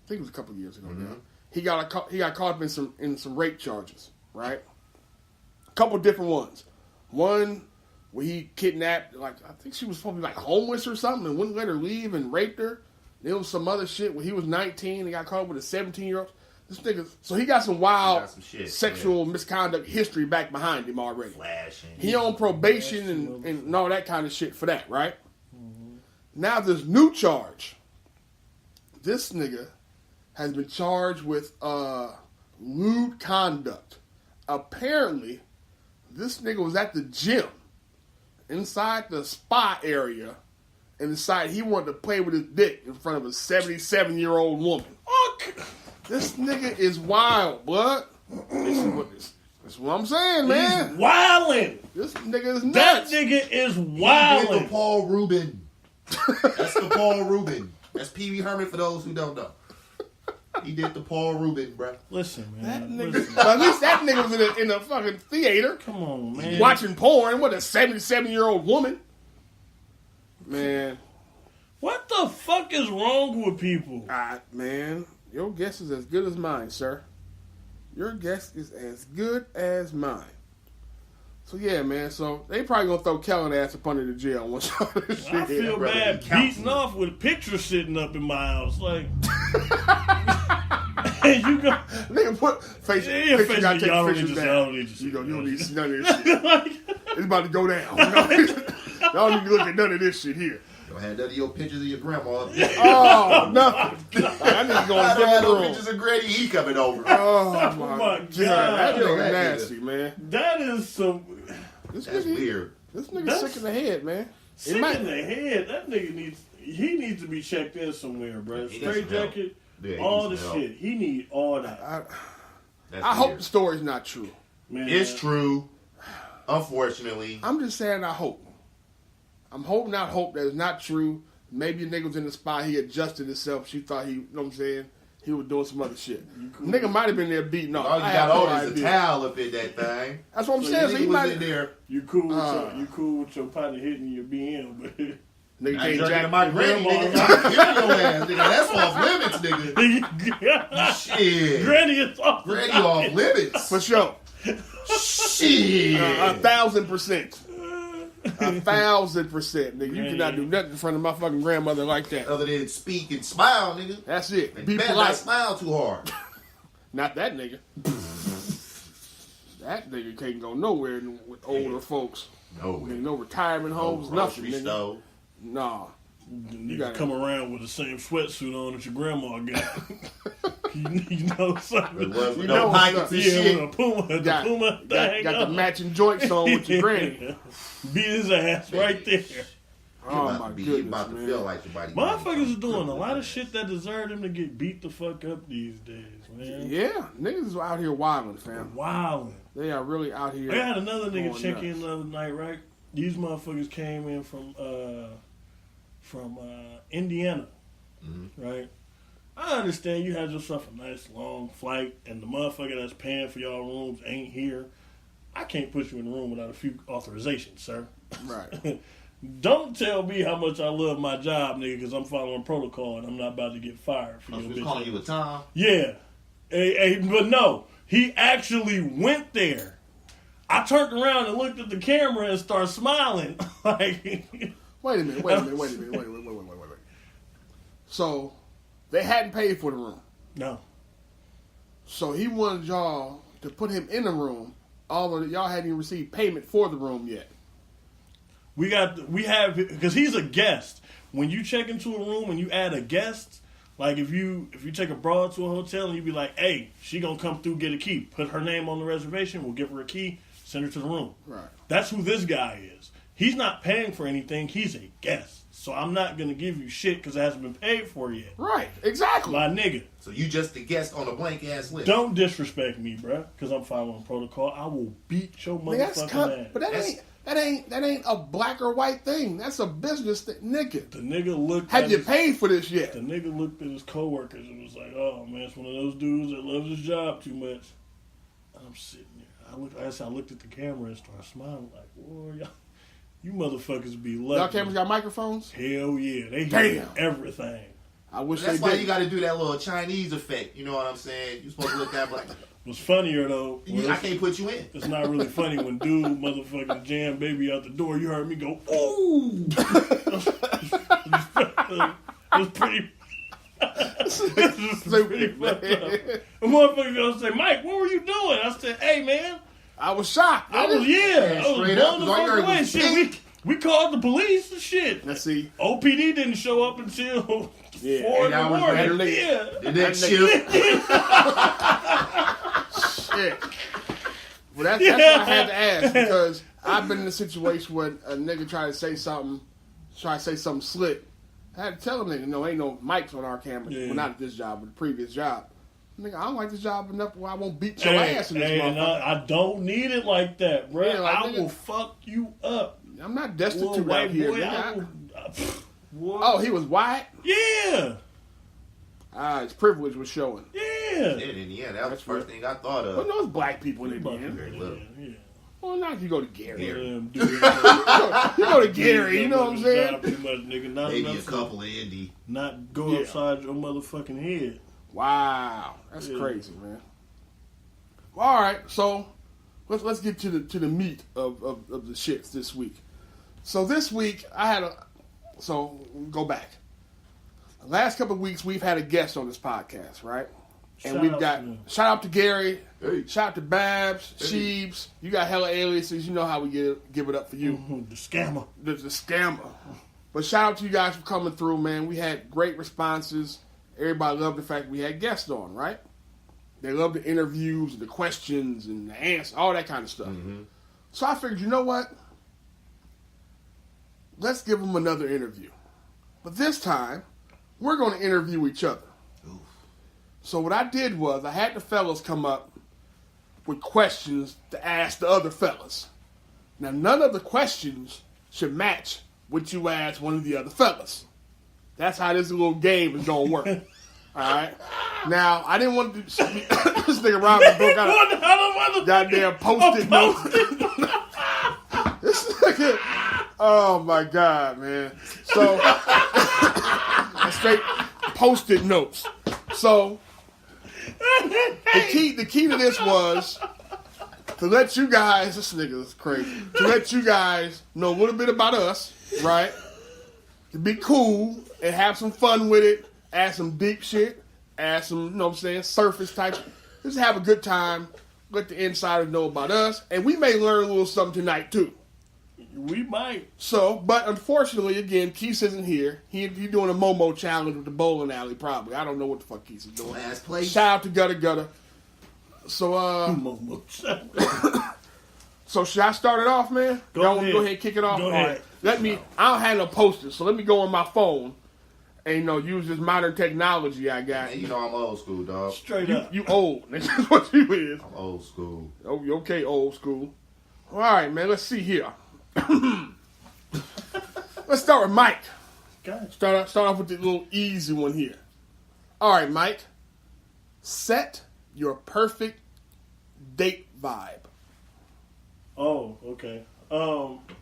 I think it was a couple of years ago now, he got caught up in some rape charges, right? A couple different ones. One where he kidnapped, like, I think she was probably like homeless or something and wouldn't let her leave and raped her. There was some other shit where he was 19 and got caught up with a 17-year-old. This nigga, so he got some wild sexual misconduct history back behind him already. Flashing. He on probation and all that kind of shit for that, right? Mm-hmm. Now this new charge. This nigga has been charged with lewd conduct. Apparently, this nigga was at the gym inside the spa area and decided he wanted to play with his dick in front of a 77-year-old woman. This nigga is wild, blood. This is what I'm saying, man. He's wildin'. This nigga is nuts. That nigga is He wildin'. did the Paul Rubin. That's the Paul Rubin. That's Pee Wee Herman for those who don't know. He did the Paul Rubin, bro. Listen, man. That nigga, well, at least that nigga was in a fucking theater. Come on, man. Watching porn with a 77-year-old woman. Man. What the fuck is wrong with people? Man, your guess is as good as mine, sir. Your guess is as good as mine. So, yeah, man. So, they probably going to throw Kellen ass up under the jail once all this shit I feel bad beating off with a picture sitting up in my house. Like, you go. Nigga, put face. Yeah, Picture gotta take y'all pictures don't down. need to see You don't need to see none of this like, shit. It's about to go down. Y'all need to look at none of this shit here. Don't have none of your pictures of your grandma up there. Oh, nothing. I need to go in the I room. no pictures of Granny E coming over. Oh, my God. That nigga That nasty, man. that is some This That's nigga, weird. This nigga sick in the head, man. sick in the head. That nigga needs to be checked in somewhere, bro. Straight jacket, all the shit. He need all that. I hope the story's not true. Man, It's true. Unfortunately. I'm just saying I hope. I'm hoping that it's not true. Maybe a nigga was in the spot, he adjusted himself. She thought you know what I'm saying? He was doing some other shit. Nigga might have been there beating off. All you got on is a towel up in that thing. That's what I'm saying. So he might in there. You cool with your partner hitting your BM, but nigga I can't jerking jack my granny, nigga. I'm killing your ass, nigga. That's off limits, nigga. Shit. Granny is off. Granny off limits. for sure. Shit. 1,000%. 1,000%, nigga. You cannot do nothing in front of my fucking grandmother like that. Other than speak and smile, nigga. That's it. And Be better polite. not smile too hard. Not that nigga. That nigga can't go nowhere with older folks. No. No retirement homes, nothing, Grocery nigga. store. Nah. You gotta come around with the same sweatsuit on that your grandma got. you know something. With You no know pockets and Yeah, shit. with a Puma, Got the matching joints on with your granny. Beat his ass right there. Oh my You goodness, about to man. feel like your body. Motherfuckers are doing a lot of shit that deserve them to get beat the fuck up these days, man. Yeah, niggas are out here wilding, fam. Wildin'. They are really out here. I had another nigga going check nuts. in the other night, right? These motherfuckers came in from Indiana, right? I understand you had yourself a nice long flight, and the motherfucker that's paying for y'all rooms ain't here. I can't put you in the room without a few authorizations, sir. Right. Don't tell me how much I love my job, nigga, because I'm following protocol and I'm not about to get fired for I your was bitch. calling you a Tom. Yeah. But no, he actually went there. I turned around and looked at the camera and started smiling. Like, Wait a minute. So, they hadn't paid for the room. No. So he wanted y'all to put him in the room, although y'all hadn't even received payment for the room yet. We have, because he's a guest. When you check into a room and you add a guest, like if you take a broad to a hotel and you be like, hey, she gonna come through, get a key, put her name on the reservation, we'll give her a key, send her to the room. Right. That's who this guy is. He's not paying for anything. He's a guest. So I'm not gonna give you shit because it hasn't been paid for yet. Right. Exactly. My nigga. So you just the guest on a blank ass list. Don't disrespect me, bruh, because I'm following protocol. I will beat your motherfucking ass. But that ain't a black or white thing. That's a business thing, nigga. The nigga looked. Have you paid for this yet? The nigga looked at his coworkers and was like, "Oh man, it's one of those dudes that loves his job too much." I'm sitting there. I looked at the camera and started smiling like, "Whoa, y'all, you motherfuckers be lucky." Y'all cameras got microphones? Hell yeah, they hear everything. I wish That's they why did. you got to do that little Chinese effect. You know what I'm saying? You supposed to look at like. What's funnier though? I can't put you in. It's not really funny when dude motherfucking jam baby out the door. You heard me go, ooh. It was pretty. It was pretty fucked up. The motherfucker gonna say, Mike, what were you doing? I said, hey man, I was shocked. I was straight up, blown the fuck away. Shit, we called the police and shit. Let's see. OPD didn't show up until 4 in the morning. Yeah. The next shift. Shit. Well, that's what I had to ask, because I've been in a situation where a nigga try to say something slick. I had to tell him, nigga, no, ain't no mics on our camera. Yeah. Well, not at this job, but the previous job. Nigga, I don't like this job enough where I won't beat your ass in this motherfucker. I don't need it like that, bro. Yeah, like, I nigga, will fuck you up. I'm not destitute out here, nigga. Oh, he was white? Yeah. His privilege was showing. Yeah. Yeah, that was the first thing I thought of. Well, those black people in the end. Very little. Yeah. Well, now you go to Gary. Dude, You go to Gary, you know what I'm saying? Pretty much, nigga. Not Maybe enough a couple of indie. not go upside your motherfucking head. Wow, that's crazy, man. Well, all right, so let's get to the meat of the shits this week. So this week go back. The last couple of weeks we've had a guest on this podcast, right? And we've got shout out to Gary, shout out to Babs, Sheebs. You got hella aliases. You know how we give it up for you. The scammer. The scammer. But shout out to you guys for coming through, man. We had great responses. Everybody loved the fact we had guests on, right? They loved the interviews, the questions, and the answers, all that kind of stuff. Mm-hmm. So I figured, you know what? Let's give them another interview. But this time, we're going to interview each other. Oof. So what I did was I had the fellas come up with questions to ask the other fellas. Now, none of the questions should match what you asked one of the other fellas. That's how this little game is going to work. All right? Now, I didn't want to this nigga Rob broke out a goddamn Post-it note. This nigga, oh my God, man. So, straight Post-it notes. So, the key to this was to let you guys, this nigga is crazy, to let you guys know a little bit about us, right? To be cool and have some fun with it, ask some deep shit, ask some, you know what I'm saying, surface type. Just have a good time, let the insiders know about us, and we may learn a little something tonight too. We might. So, but unfortunately, again, Keith isn't here. He doing a Momo challenge with the bowling alley, probably. I don't know what the fuck Keith is doing. Last place. Shout out to Gutter Gutter. So, Momo challenge. So should I start it off, man? Y'all want to go ahead and kick it off? Go ahead. All right. I don't have no posters, so let me go on my phone and, use this modern technology I got. Man, I'm old school, dog. Straight up. You old. That's just what you is. I'm old school. Oh, you okay, old school. All right, man, let's see here. Let's start with Mike. Start off with the little easy one here. All right, Mike. Set your perfect date vibe. Oh, okay.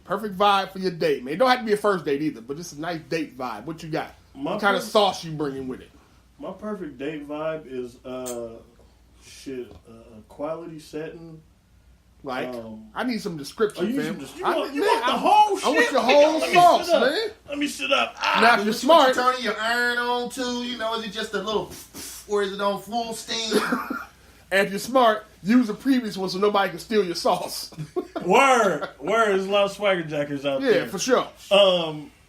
Perfect vibe for your date, man. It don't have to be a first date either, but just a nice date vibe. What you got? What kind of sauce you bringing with it? My perfect date vibe is quality setting. Like, I need some description, fam. You want the whole shit? I want your whole sauce, man. Let me sit up. Now, if you're smart, turning your iron on too, is it just a little? or is it on full steam? And if you're smart, use the previous one so nobody can steal your sauce. Word. There's a lot of swagger jackers out there. Yeah, for sure.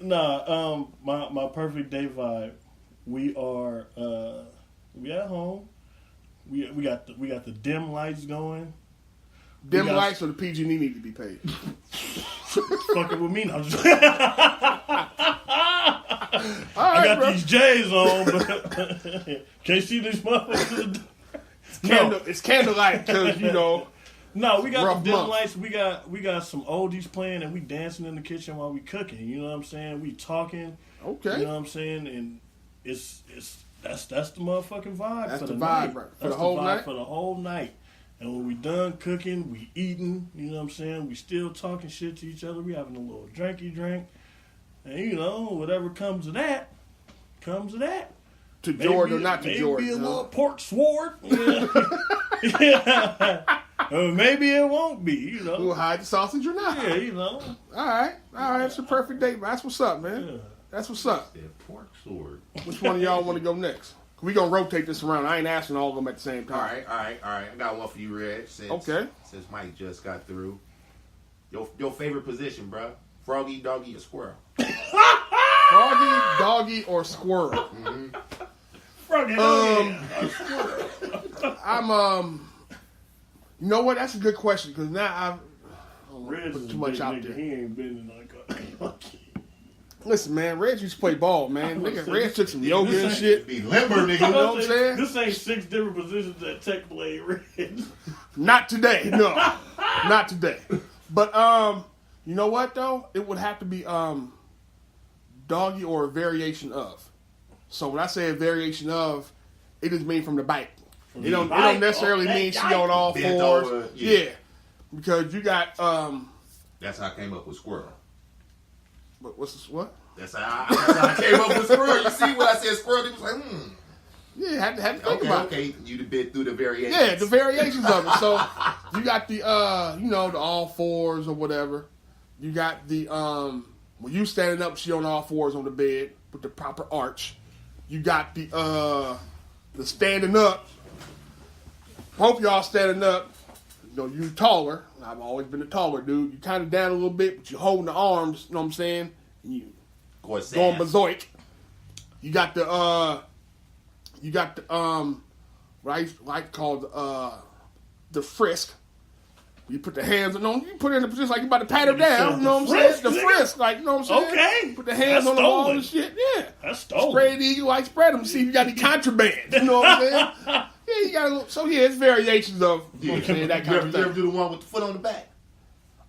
My perfect day vibe. We at home. We got the dim lights going. Dim lights or the PG&E need to be paid. Fucking with me now. I got bro. these J's on, but can't see these motherfuckers. It's candlelight because No, we got rough the dim month. lights. We got some oldies playing, and we dancing in the kitchen while we cooking. You know what I'm saying? We talking. Okay. You know what I'm saying? And that's the motherfucking vibe. That's for the the vibe, night. right? For That's the whole vibe night? For the whole night. And when we done cooking, we eating. You know what I'm saying? We still talking shit to each other. We having a little drinky drink, and whatever comes of that, comes of that. To Jordan or not to maybe Jordan. Maybe a little pork sword. Yeah. Maybe it won't be, We'll hide the sausage or not. Yeah, All right. It's a perfect date. That's what's up, man. Yeah. That's what's up. That pork sword. Which one of y'all want to go next? We gonna rotate this around. I ain't asking all of them at the same All time. right. I got one for you, Reg. Since Mike just got through. Your favorite position, bro? Froggy, doggy, or squirrel? Froggy, doggy, or squirrel? Mm-hmm. Froggy, I'm You know what? That's a good question because now I don't Reg put is too much a out big nigga. there. He ain't been in like a... Listen, man, Reg used to play ball, man. Nigga, Reg took some yoga and This shit. Be limber, nigga. You know what I'm saying? This ain't 6 different positions that Tech played, Reg. Not today, no. Not today. But you know what though? It would have to be doggy or a variation of. So when I say a variation of, it just means from the bite. It don't necessarily mean she on all Bent fours. over, Yeah. Because you got That's how I came up with squirrel. what's this what? That's how I came up with squirrel. You see when I said squirrel, it was like, Yeah, had to think about it. Okay, you'd been through the variations. Yeah, the variations of it. So you got the the all fours or whatever. You got the when you standing up, she on all fours on the bed with the proper arch. You got the standing up. Hope y'all standing up. You taller. I've always been a taller dude. You kind of down a little bit, but you holding the arms. You know what I'm saying? And you going berserk. You got the what I like called the frisk. You put the hands on, you put it in a position like you about to pat her down. You know what I'm saying? The frisk, like, you know what I'm saying? Okay. Put the hands That's on the wall stolen. and shit. Yeah. That's stolen. Spray the eagle, like spread them, see if you got any contraband. You know what I'm saying? Yeah, you got a little, so yeah, it's variations of, you know what I'm saying, that kind of You ever thing. do the one with the foot on the back?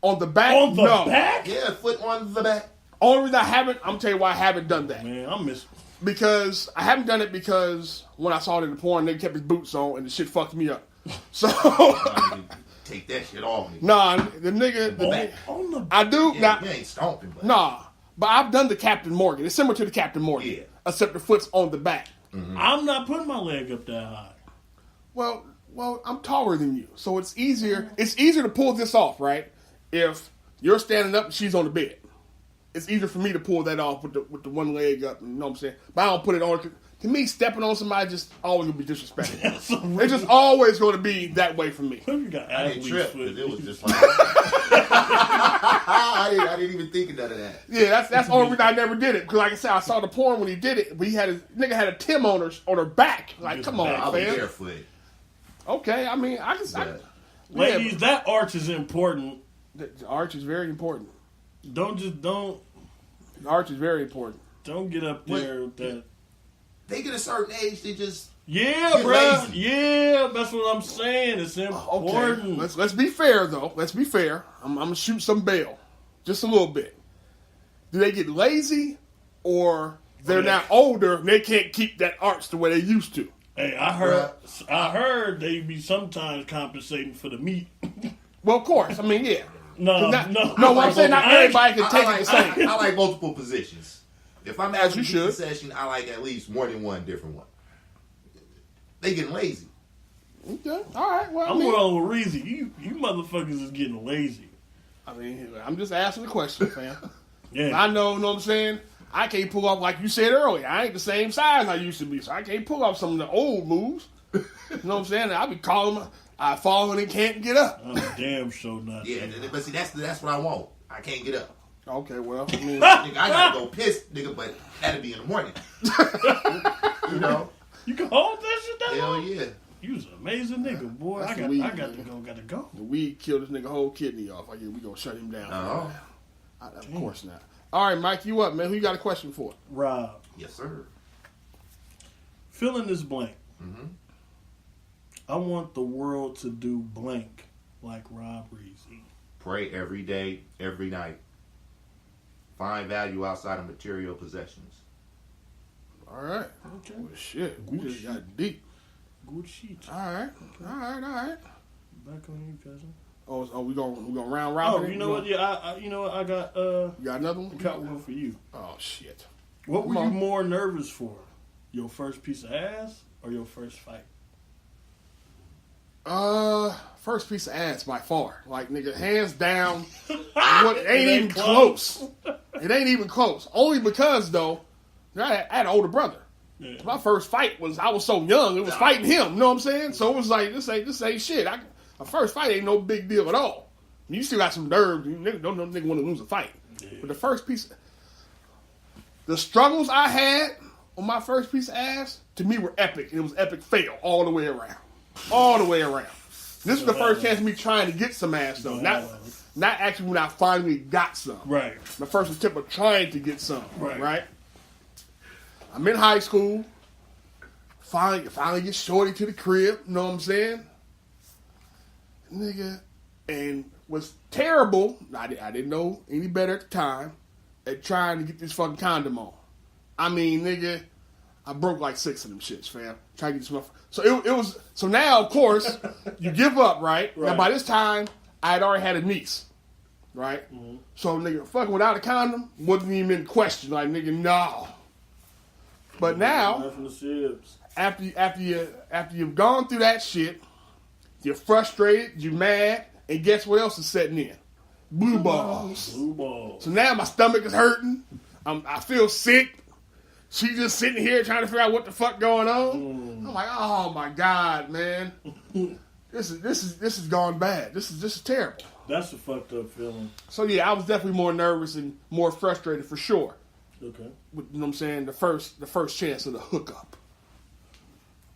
On the back? On the no. back? Yeah, foot on the back. Only reason I haven't, I'm tell you why I haven't done that. Man, I'm missing. Because I haven't done it because when I saw it in the porn, they kept his boots on and the shit fucked me up. So Take that shit off me. nah, the nigga, On the I do Yeah, not. you ain't stomping, but But I've done the Captain Morgan. It's similar to the Captain Morgan, Yeah. except the foot's on the back. I'm not putting my leg up that high. Well, I'm taller than you, so it's easier. It's easier to pull this off, right? If you're standing up and she's on the bed, it's easier for me to pull that off with the one leg up. You know what I'm saying? But I don't put it on. To me, stepping on somebody just always gonna be disrespectful. It's just always gonna be that way for me. You got I didn't athlete's trip. foot. 'Cause it was just like I didn't even think of none of that. Yeah, that's the only reason I never did it. Because like I said, I saw the porn when he did it, but nigga had a Tim on her back. Like, come on, I was fam. barefoot. Okay, I mean, I can. But Ladies, that arch is important. The arch is very important. Don't The arch is very important. get up there with that. they get a certain age, they just Yeah, Get bro. lazy. Yeah, that's what I'm saying. It's important. Okay, let's be fair though. Let's be fair. I'm gonna shoot some bail, just a little bit. Do they get lazy, or they're now older and they can't keep that arch the way they used to? Hey, I heard they be sometimes compensating for the meat. Well, of course. I mean, yeah. No, No, what I'm saying, not everybody can take it the same. I like multiple positions. If I'm As having you a should. session, I like at least more than one different one. They getting lazy. Okay. All right. Well, I'm rolling with Rezzy. You motherfuckers is getting lazy. I mean, I'm just asking the question, fam. Yeah. I know what I'm saying? I can't pull off, like you said earlier, I ain't the same size I used to be, so I can't pull off some of the old moves. You know what I'm saying? I be calling, I falling and can't get up. I'm damn sure not. Yeah, but see, that's what I want. I can't get up. Okay, well, I mean, Nigga, I gotta go piss, nigga, but that'll be in the morning. You know? You can hold that shit down? Hell yeah. You was an amazing nigga, boy. That's I the weed, got man. to go. the weed killed this nigga whole kidney off. Like, yeah, we gonna shut him down. Oh. Of course not. All right, Mike, you up, man? Who you got a question for? Rob, Yes, sir. fill in this blank. Mm-hmm. I want the world to do blank like Rob Rezzy. Pray every day, every night. Find value outside of material possessions. All right. Okay. Well, shit, we just got deep. Good shit. All right. Back on you, cousin. Oh, we gonna round Oh, robin? you know what? Yeah, you know what? I got You got another I one? got one for you. Oh shit. What Come were you on. more nervous for? Your first piece of ass or your first fight? First piece of ass by far. Like, nigga, hands down. It ain't even close. It ain't even close. Only because, though, I had an older brother. Yeah. My first fight was, I was so young, it was fighting him. You know what I'm saying? So it was like, this ain't shit. My first fight ain't no big deal at all. You still got some nerve. You don't want to lose a fight. Yeah. But the first piece, the struggles I had on my first piece of ass, to me, were epic. And it was epic fail all the way around. All the way around. This is the first chance of me trying to get some ass, though. Not actually when I finally got some. Right. My first attempt of trying to get some. Right. Right? I'm in high school. Finally get shorty to the crib. You know what I'm saying? Nigga. And was terrible. I didn't know any better at the time at trying to get this fucking condom on. I mean, nigga, I broke like 6 of them shits, fam. Trying to get this motherfucker. So it was. So now, of course, you give up, right? Now by this time, I had already had a niece, right? Mm-hmm. So nigga, fucking without a condom wasn't even in question. Like, nigga, no. But now, after you've gone through that shit, you're frustrated, you're mad, and guess what else is setting in? Blue balls. Blue balls. So now my stomach is hurting. I feel sick. She just sitting here trying to figure out what the fuck going on. I'm like, oh my god, man, this is gone bad. This is terrible. That's a fucked up feeling. So yeah, I was definitely more nervous and more frustrated for sure. Okay. With, you know what I'm saying? The first chance of the hookup.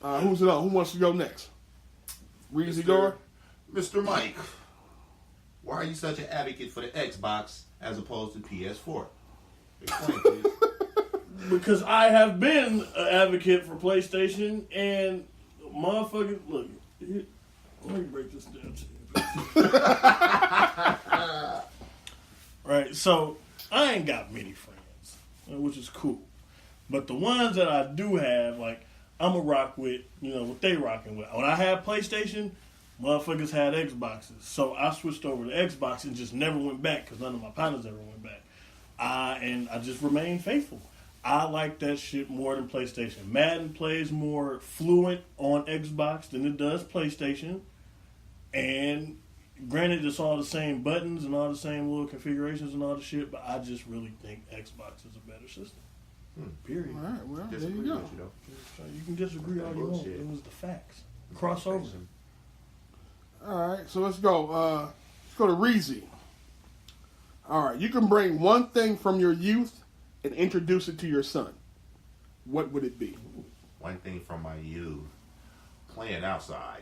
Who's it on? Who wants to go next? Rezzy Door? Mr. Mike, why are you such an advocate for the Xbox as opposed to PS4? Explain, please. Because I have been an advocate for PlayStation, and motherfuckers, look, let me break this down to you. Right, so I ain't got many friends, which is cool. But the ones that I do have, like, I'm a rock with, what they rocking with. When I had PlayStation, motherfuckers had Xboxes. So I switched over to Xbox and just never went back because none of my partners ever went back. And I just remained faithful. I like that shit more than PlayStation. Madden plays more fluent on Xbox than it does PlayStation. And granted, it's all the same buttons and all the same little configurations and all the shit, but I just really think Xbox is a better system. Period. All right, well, there Disagree you go. with you, though. You can disagree all you want. It was the facts. Crossover. All right, so let's go. Let's go to Rezzy. All right, you can bring one thing from your youth and introduce it to your son. What would it be? One thing from my youth, playing outside.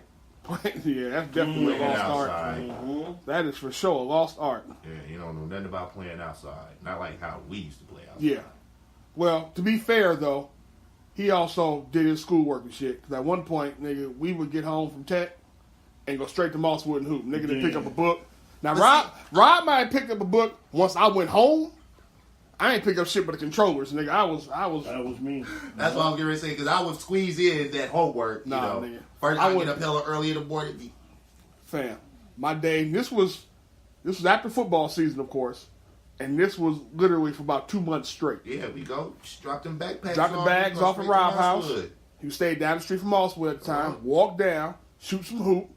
Yeah, that's definitely a lost art. Mm-hmm. That is for sure a lost art. Yeah, you don't know nothing about playing outside. Not like how we used to play outside. Yeah. Well, to be fair, though, he also did his schoolwork and shit. Because at one point, nigga, we would get home from tech and go straight to Mosswood and hoop. Nigga didn't pick up a book. Now, Rob might have picked up a book once I went home. I ain't pick up shit but the controllers, nigga. I was. That was me. That's what I was going to say, because I would squeeze in that homework, nigga. First, I get up hella early in the morning. Fam, my day, this was after football season, of course. And this was literally for about 2 months straight. Yeah, we go. Just drop them backpacks. Drop the bags off at Rob House. Mosswood. He stayed down the street from Mosswood at the time. Walk down, shoot some hoop,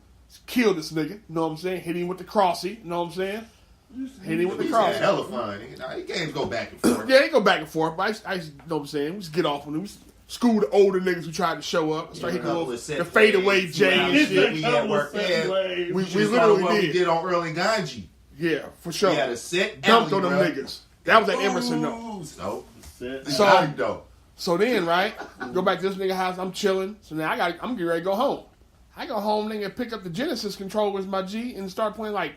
kill this nigga. You know what I'm saying? Hit him with the crossy. You know what I'm saying? Hit him with the He's cross. had hella fun. These games go back and forth. Yeah, they go back and forth, but I you know what I'm saying? We just get off on them. School the older niggas who tried to show up. Start hitting the fadeaway J and shit. We at work. We Literally literally what did. we did on Early Ganji. Yeah, for sure. We had a set Dumped alley, on them bro. niggas. That was at Emerson though. So, So then, right, go back to this nigga house. I'm chilling. So now I'm getting ready to go home. I go home, nigga, pick up the Genesis controllers, my G, and start playing like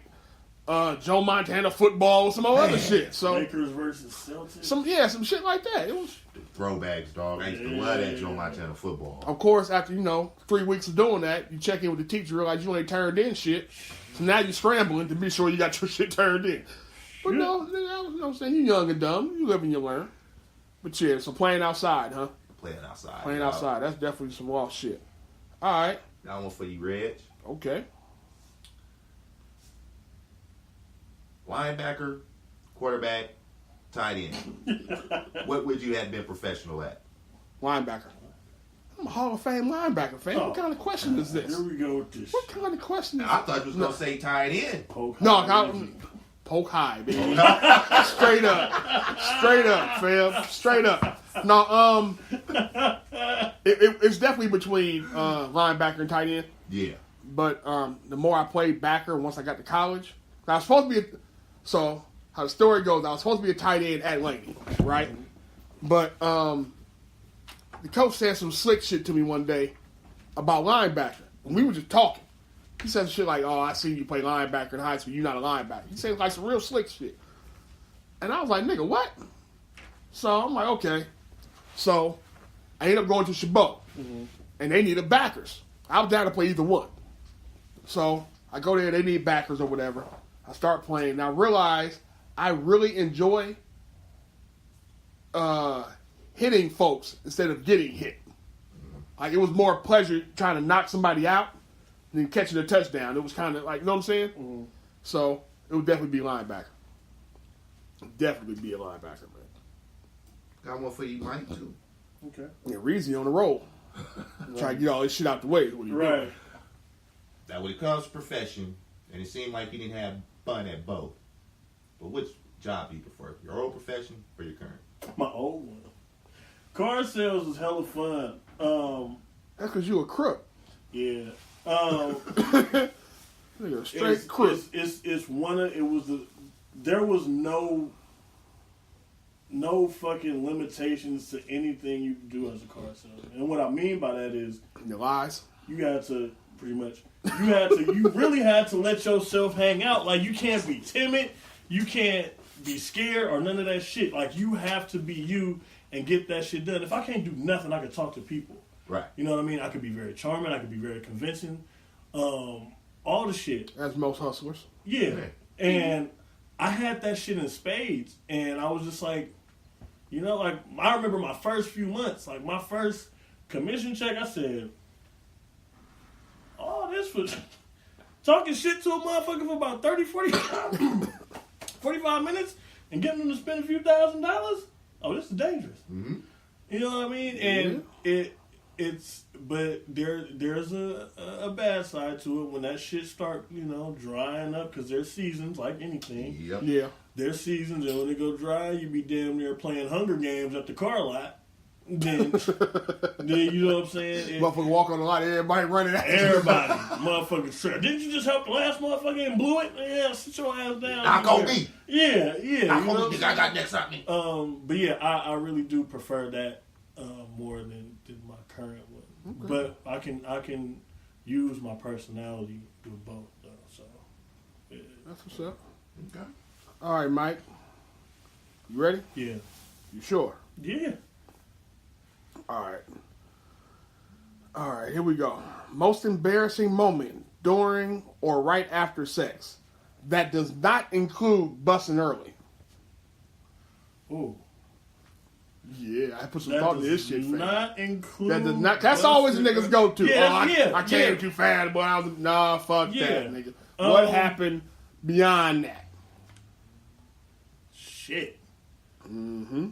Joe Montana football or some other shit. So Lakers versus Celtics. Some shit like that. It was throwbacks, dog. I used to love that Joe Montana football. Of course, after 3 weeks of doing that, you check in with the teacher, realize you ain't turned in shit. So now you're scrambling to be sure you got your shit turned in. But no, you know what I'm saying? You young and dumb. You live and you learn. But yeah, so playing outside, huh? Playing outside. Playing outside. That's definitely some wild shit. All right. That one for you, Reg. Okay. Linebacker, quarterback, tight end. What would you have been professional at? Linebacker. I'm a Hall of Fame linebacker, fam. What kind of question is this? Here we go with this. What kind of question is I thought you was going to say tight end. Poke poke high, baby. Straight up, fam. Straight up. No, it's definitely between linebacker and tight end. Yeah. But the more I played backer, once I got to college, I was supposed to be. So how the story goes, I was supposed to be a tight end at Laney, right? But the coach said some slick shit to me one day about linebacker. And we were just talking. He said shit like, "Oh, I seen you play linebacker in high school. You're not a linebacker." He said like some real slick shit. And I was like, "Nigga, what?" So I'm like, "Okay." So I ended up going to Chabot, and they needed backers. I was down to play either one. So I go there, they need backers or whatever. I start playing, and I realize I really enjoy hitting folks instead of getting hit. Like, it was more pleasure trying to knock somebody out than catching a touchdown. It was kind of like, you know what I'm saying? Mm-hmm. So it would definitely be linebacker. Definitely be a linebacker, man. Got one for you, Mike, too. Okay. Yeah, Rezzy on the roll. Trying to get all this shit out the way. What Right. Now, when it comes to profession, and it seemed like you didn't have fun at both, but which job do you prefer? Your old profession or your current? My old one. Car sales was hella fun. That's because you a crook. Yeah. Nigga, straight crook. It's one of, it was the, there was no fucking limitations to anything you can do as a car salesman. And what I mean by that is, Your lies. you had to, pretty much, you really had to let yourself hang out. Like, you can't be timid, you can't be scared or none of that shit. Like, you have to be you and get that shit done. If I can't do nothing, I can talk to people. Right. You know what I mean? I could be very charming, I could be very convincing. All the shit. As most hustlers. Yeah. And I had that shit in spades. And I was just like, you know, like, I remember my first few months, like my first commission check, I said, oh, this was talking shit to a motherfucker for about 30, 45 minutes and getting them to spend a few $1,000s. Oh, this is dangerous. Mm-hmm. You know what I mean? And but there's a bad side to it when that shit start, you know, drying up, because there's seasons like anything. Yep. Yeah. There's seasons, and when they go dry, you be damn near playing Hunger Games at the car lot. Then you know what I'm saying? Motherfucker walk on the lot, everybody running out. Everybody, motherfucking straight. Didn't you just help the last motherfucker and blew it? Yeah, sit your ass down. Knock on me. Yeah. Knock on me. I got next on me. But yeah, I really do prefer that more than my current one. Okay. But I can use my personality with both though. So yeah. That's what's up. Okay. All right, Mike. You ready? Yeah. You sure? Yeah. All right, here we go. Most embarrassing moment during or right after sex that does not include busting early. Ooh. Yeah, I put some thought into this shit, fam. Not include. That does not. That's always the niggas go to. Yeah, I came too fast, but I was fuck that, nigga. What happened beyond that? Shit. Mm-hmm.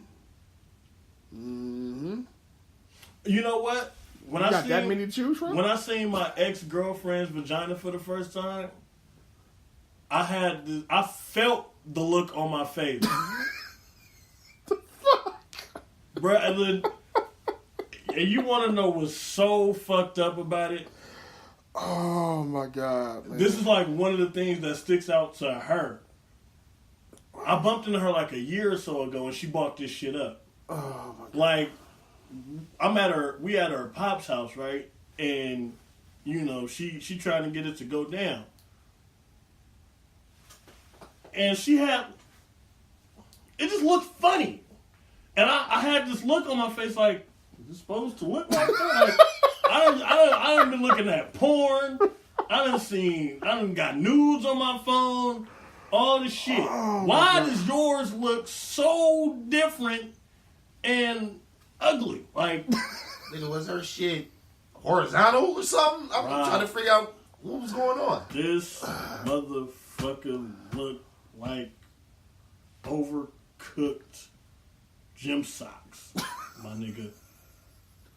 You know what? When you I got seen, that many to choose from? When I seen my ex-girlfriend's vagina for the first time, I felt the look on my face. The fuck? Bruh, and you want to know what's so fucked up about it? Oh my God, man. This is like one of the things that sticks out to her. I bumped into her like a year or so ago and she bought this shit up. Oh my God. Like, we at her pop's house, right? And, you know, she trying to get it to go down. And it just looked funny. And I had this look on my face like, is this supposed to look like that? Like, I done been looking at porn. I done got nudes on my phone. All this shit. Oh, why does yours look so different and ugly? Like, Nigga, was her shit horizontal or something? I'm trying to figure out what was going on. This motherfucker looked like overcooked gym socks, my nigga.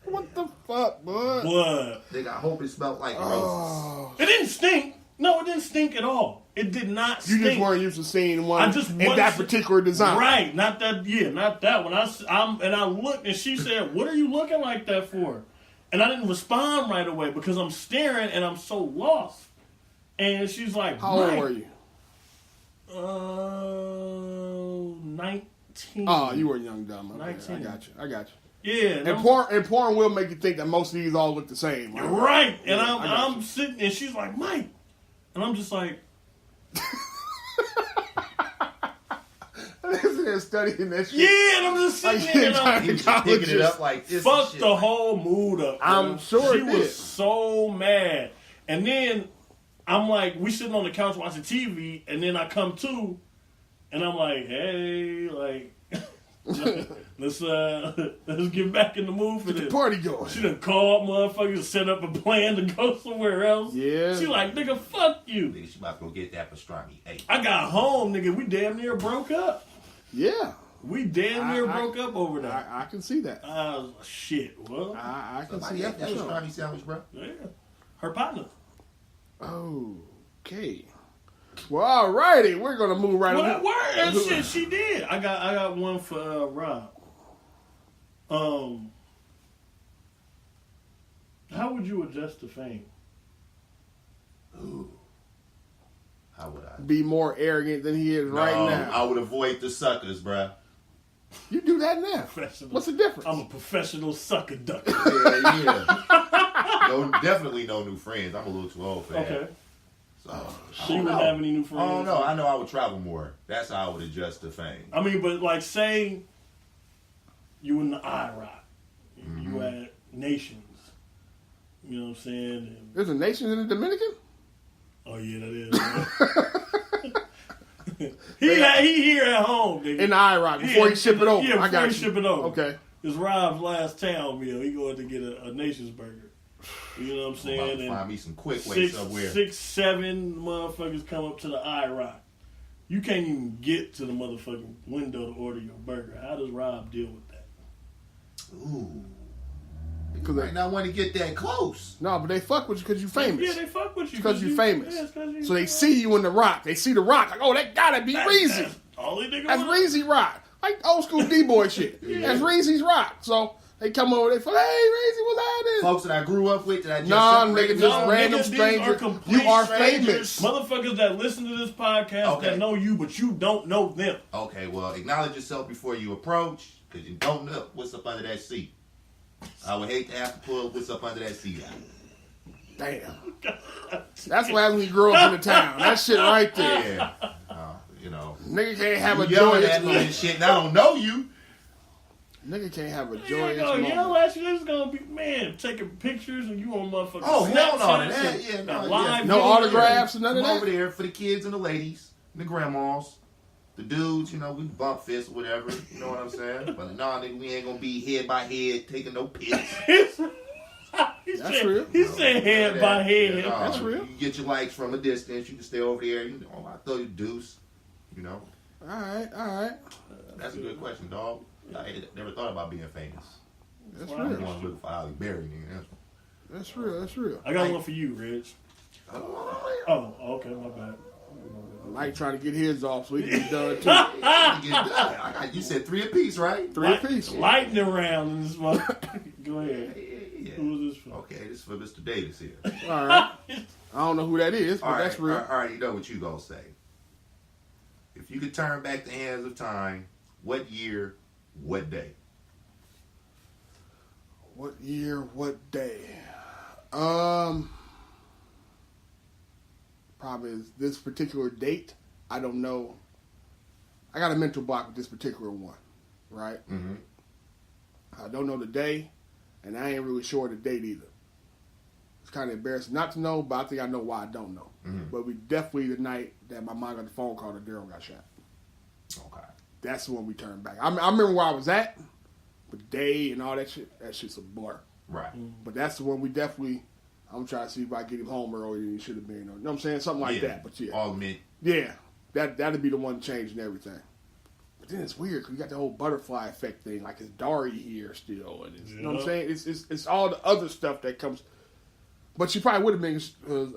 What the fuck, bud? Blood. Nigga, I hope it smelled like roses. Oh. It didn't stink. No, it didn't stink at all. It did not stink. You just weren't used to seeing one in that particular design. Right. Not that one. I looked and she said, what are you looking like that for? And I didn't respond right away because I'm staring and I'm so lost. And she's like, how old were you? 19. Oh, you were young, dumb. 19. I got you. Yeah. And porn will make you think that most of these all look the same. Right. And Yeah, I'm sitting and she's like, Mike. And I'm just like, they're studying that shit. yeah, and I'm just sitting there and I'm Picking it up like this. fucked the whole mood up. I'm sure she it did. was so mad. And then I'm like, we sitting on the couch watching TV, and then I come to, and I'm like, hey, like, let's get back in the mood for Get the this. party going. She done called motherfuckers, set up a plan to go somewhere else. Yeah. She like, nigga, fuck you. Nigga, she about to go get that pastrami. Hey. I got home, nigga. We damn near broke up. Yeah. We damn near broke up over that. I can see that. Shit. Well, I can Somebody see ate that that for sure. pastrami sandwich, bro. yeah. Her partner. Okay. Well, alrighty. We're gonna move right Well, on. word shit, she did. I got one for Rob. How would you adjust to fame? Ooh. How would I? Be more arrogant than he is right now. I would avoid the suckers, bruh. You do that now. Professional. What's the difference? I'm a professional sucker ducker. Yeah. No, definitely no new friends. I'm a little too old for that. Okay. So, She wouldn't have any new friends. I don't know. I know I would travel more. That's how I would adjust to fame. I mean, but like, say you in the IROC, you at Nations. You know what I'm saying? And, There's a nation in the Dominican? oh yeah, that is. He here at home, nigga. In the IROC before he ship it over. Yeah, before I got he you. ship it over. Okay. It's Rob's last town meal. He going to get a Nation's burger. You know what I'm I'm about saying? to And find me some quick way somewhere. 6, 7 motherfuckers come up to the IROC. You can't even get to the motherfucking window to order your burger. How does Rob deal with that? Ooh. You Cause might not want to get that close. No, but they fuck with you because you famous. Yeah, they fuck with you. Because you famous. Yeah, it's 'cause you So they see you in the rock. They see the rock. Like, oh, that gotta be Reezy. That's all they nigga That's want. Reezy rock. Like old school D-boy shit. That's Reezy's rock. So they come over, they feel, hey, Reezy, what's happening? Folks that I grew up with, that I just Nah, separated nigga, from. just random these stranger. are complete You are strangers. famous. Motherfuckers that listen to this podcast Okay. that know you, but you don't know them. Okay, well, acknowledge yourself before you approach, because you don't know what's up under that seat. I would hate to have to pull what's up under that seat out. Damn. That's what happens when you grow up in the town. That shit right there. Yeah. You know. Nigga can't have a You yelling joyous at me and moment. shit, and I don't know you. Nigga can't have a Yeah, joyous yell moment. at you. This is gonna be taking pictures and you on motherfucking Oh, hell no, Snapchat that, and yeah, no, live yeah. No video. autographs and none Come of over that? there for the kids and the ladies, and the grandmas, the dudes, you know, we bump fists or whatever, you know what I'm saying? But nah, nigga, we ain't gonna be head by head taking no pics. That's real. He said head by head. Yeah, That's real. You get your likes from a distance, you can stay over there, you know, I throw you deuce, you know. Alright. That's a good question, dog. I never thought about being famous. That's I real. want to look for Halle Berry, nigga. That's real. I got one for you, Reg. Oh, okay, my bad. Mike trying to get his off so he can be done too. You said 3 apiece, right? 3 apiece. Lightning round in this motherfucker. Go ahead. Yeah. Who is this for? Okay, this is for Mr. Davis here. All right. I don't know who that is, but that's real. All right, you know what you gonna say. If you could turn back the hands of time, what year, what day? What year, what day? Probably is this particular date. I don't know. I got a mental block with this particular one, right? Mm-hmm. I don't know the day, and I ain't really sure the date either. It's kind of embarrassing not to know, but I think I know why I don't know. Mm-hmm. But we definitely the night that my mom got the phone call that Daryl got shot. Okay. That's the one we turned back. I remember where I was at, but the day and all that shit's a blur. Right. But that's the one we definitely. I'm trying to see if I get him home earlier than he should have been. You know what I'm saying? Something like that. But yeah. All meant. Yeah. That'd be the one changing everything. But then it's weird because you got the whole butterfly effect thing. Like, it's Dari here still. And you know what I'm saying? It's all the other stuff that comes. But she probably would have been because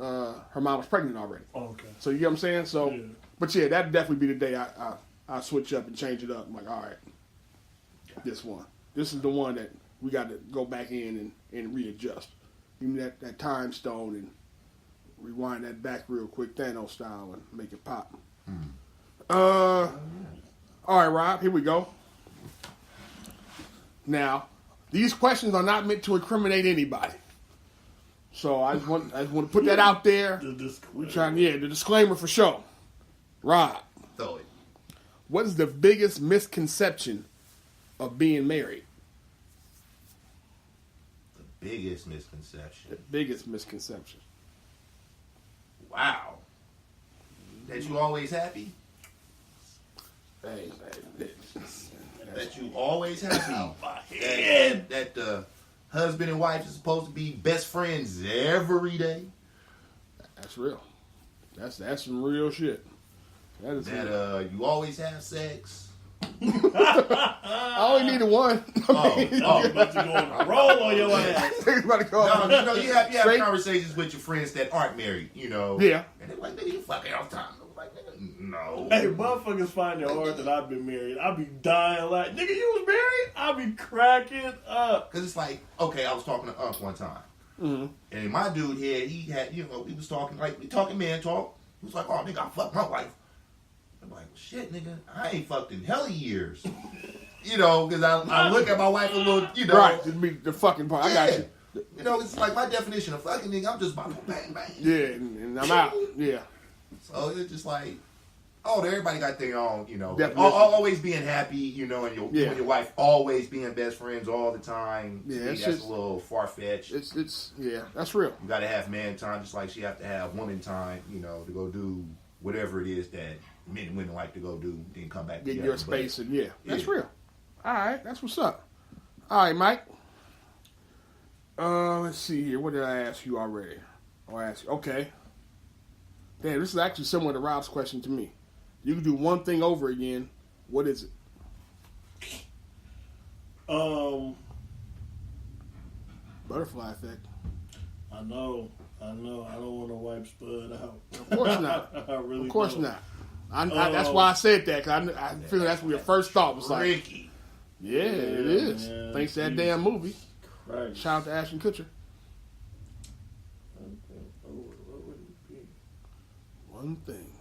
her mom was pregnant already. Okay. So you know what I'm saying? So, Yeah. But yeah, that'd definitely be the day I switch up and change it up. I'm like, all right, this one. This is the one that we got to go back in and readjust. Give me that time stone and rewind that back real quick, Thanos style, and make it pop. All right, Rob, here we go. Now, these questions are not meant to incriminate anybody. So I just want to put that out there. The disclaimer. The disclaimer for sure. Rob, Throw it. what is the biggest misconception of being married? The biggest misconception. The biggest misconception. Wow. That you always happy? Hey, That you always happy? head. That the husband and wife is supposed to be best friends every day? that's real. That's some real shit. That is real. That you always have sex? I only needed one. Oh, about to go on a roll on your ass. He's about to go on. No, you have Straight- conversations with your friends that aren't married, you know. Yeah. And they're like, nigga, you fucking all the time. I'm like, nigga, no. Hey, motherfuckers find it hard that I've been married. I be dying like, nigga, you was married? I be cracking up. Because it's like, okay, I was talking to Unc one time. Mm-hmm. And my dude here, he was talking, like, we talking man talk. He was like, oh, nigga, I fucked my wife. I'm like, shit, nigga, I ain't fucked in hella years. You know, because I look at my wife a little, you know. Right, just be the fucking part. I got you. You know, it's like my definition of fucking, nigga, I'm just about to bang, bang. Yeah, and I'm out. Yeah. So it's just like, oh, everybody got their own, you know. Definition. Always being happy, you know, and you and your wife always being best friends all the time. Yeah, See, it's that's just- a little far-fetched. It's that's real. You got to have man time just like she have to have woman time, you know, to go do whatever it is that men and women like to go do, then come back Get together. your space But, and that's yeah. real. All right, that's what's up. All right, Mike. Let's see here. What did I ask you already? Okay. Damn, this is actually similar to Rob's question to me. You can do one thing over again. What is it? Butterfly effect. I know. I don't want to wipe Spud out. Of course not. I really Of course don't. not. That's why I said that, because I feel that's what your first thought was like. Ricky. Yeah, it is. man, Thanks to that Jesus damn movie. Christ. Shout out to Ashton Kutcher. What would it be? One thing.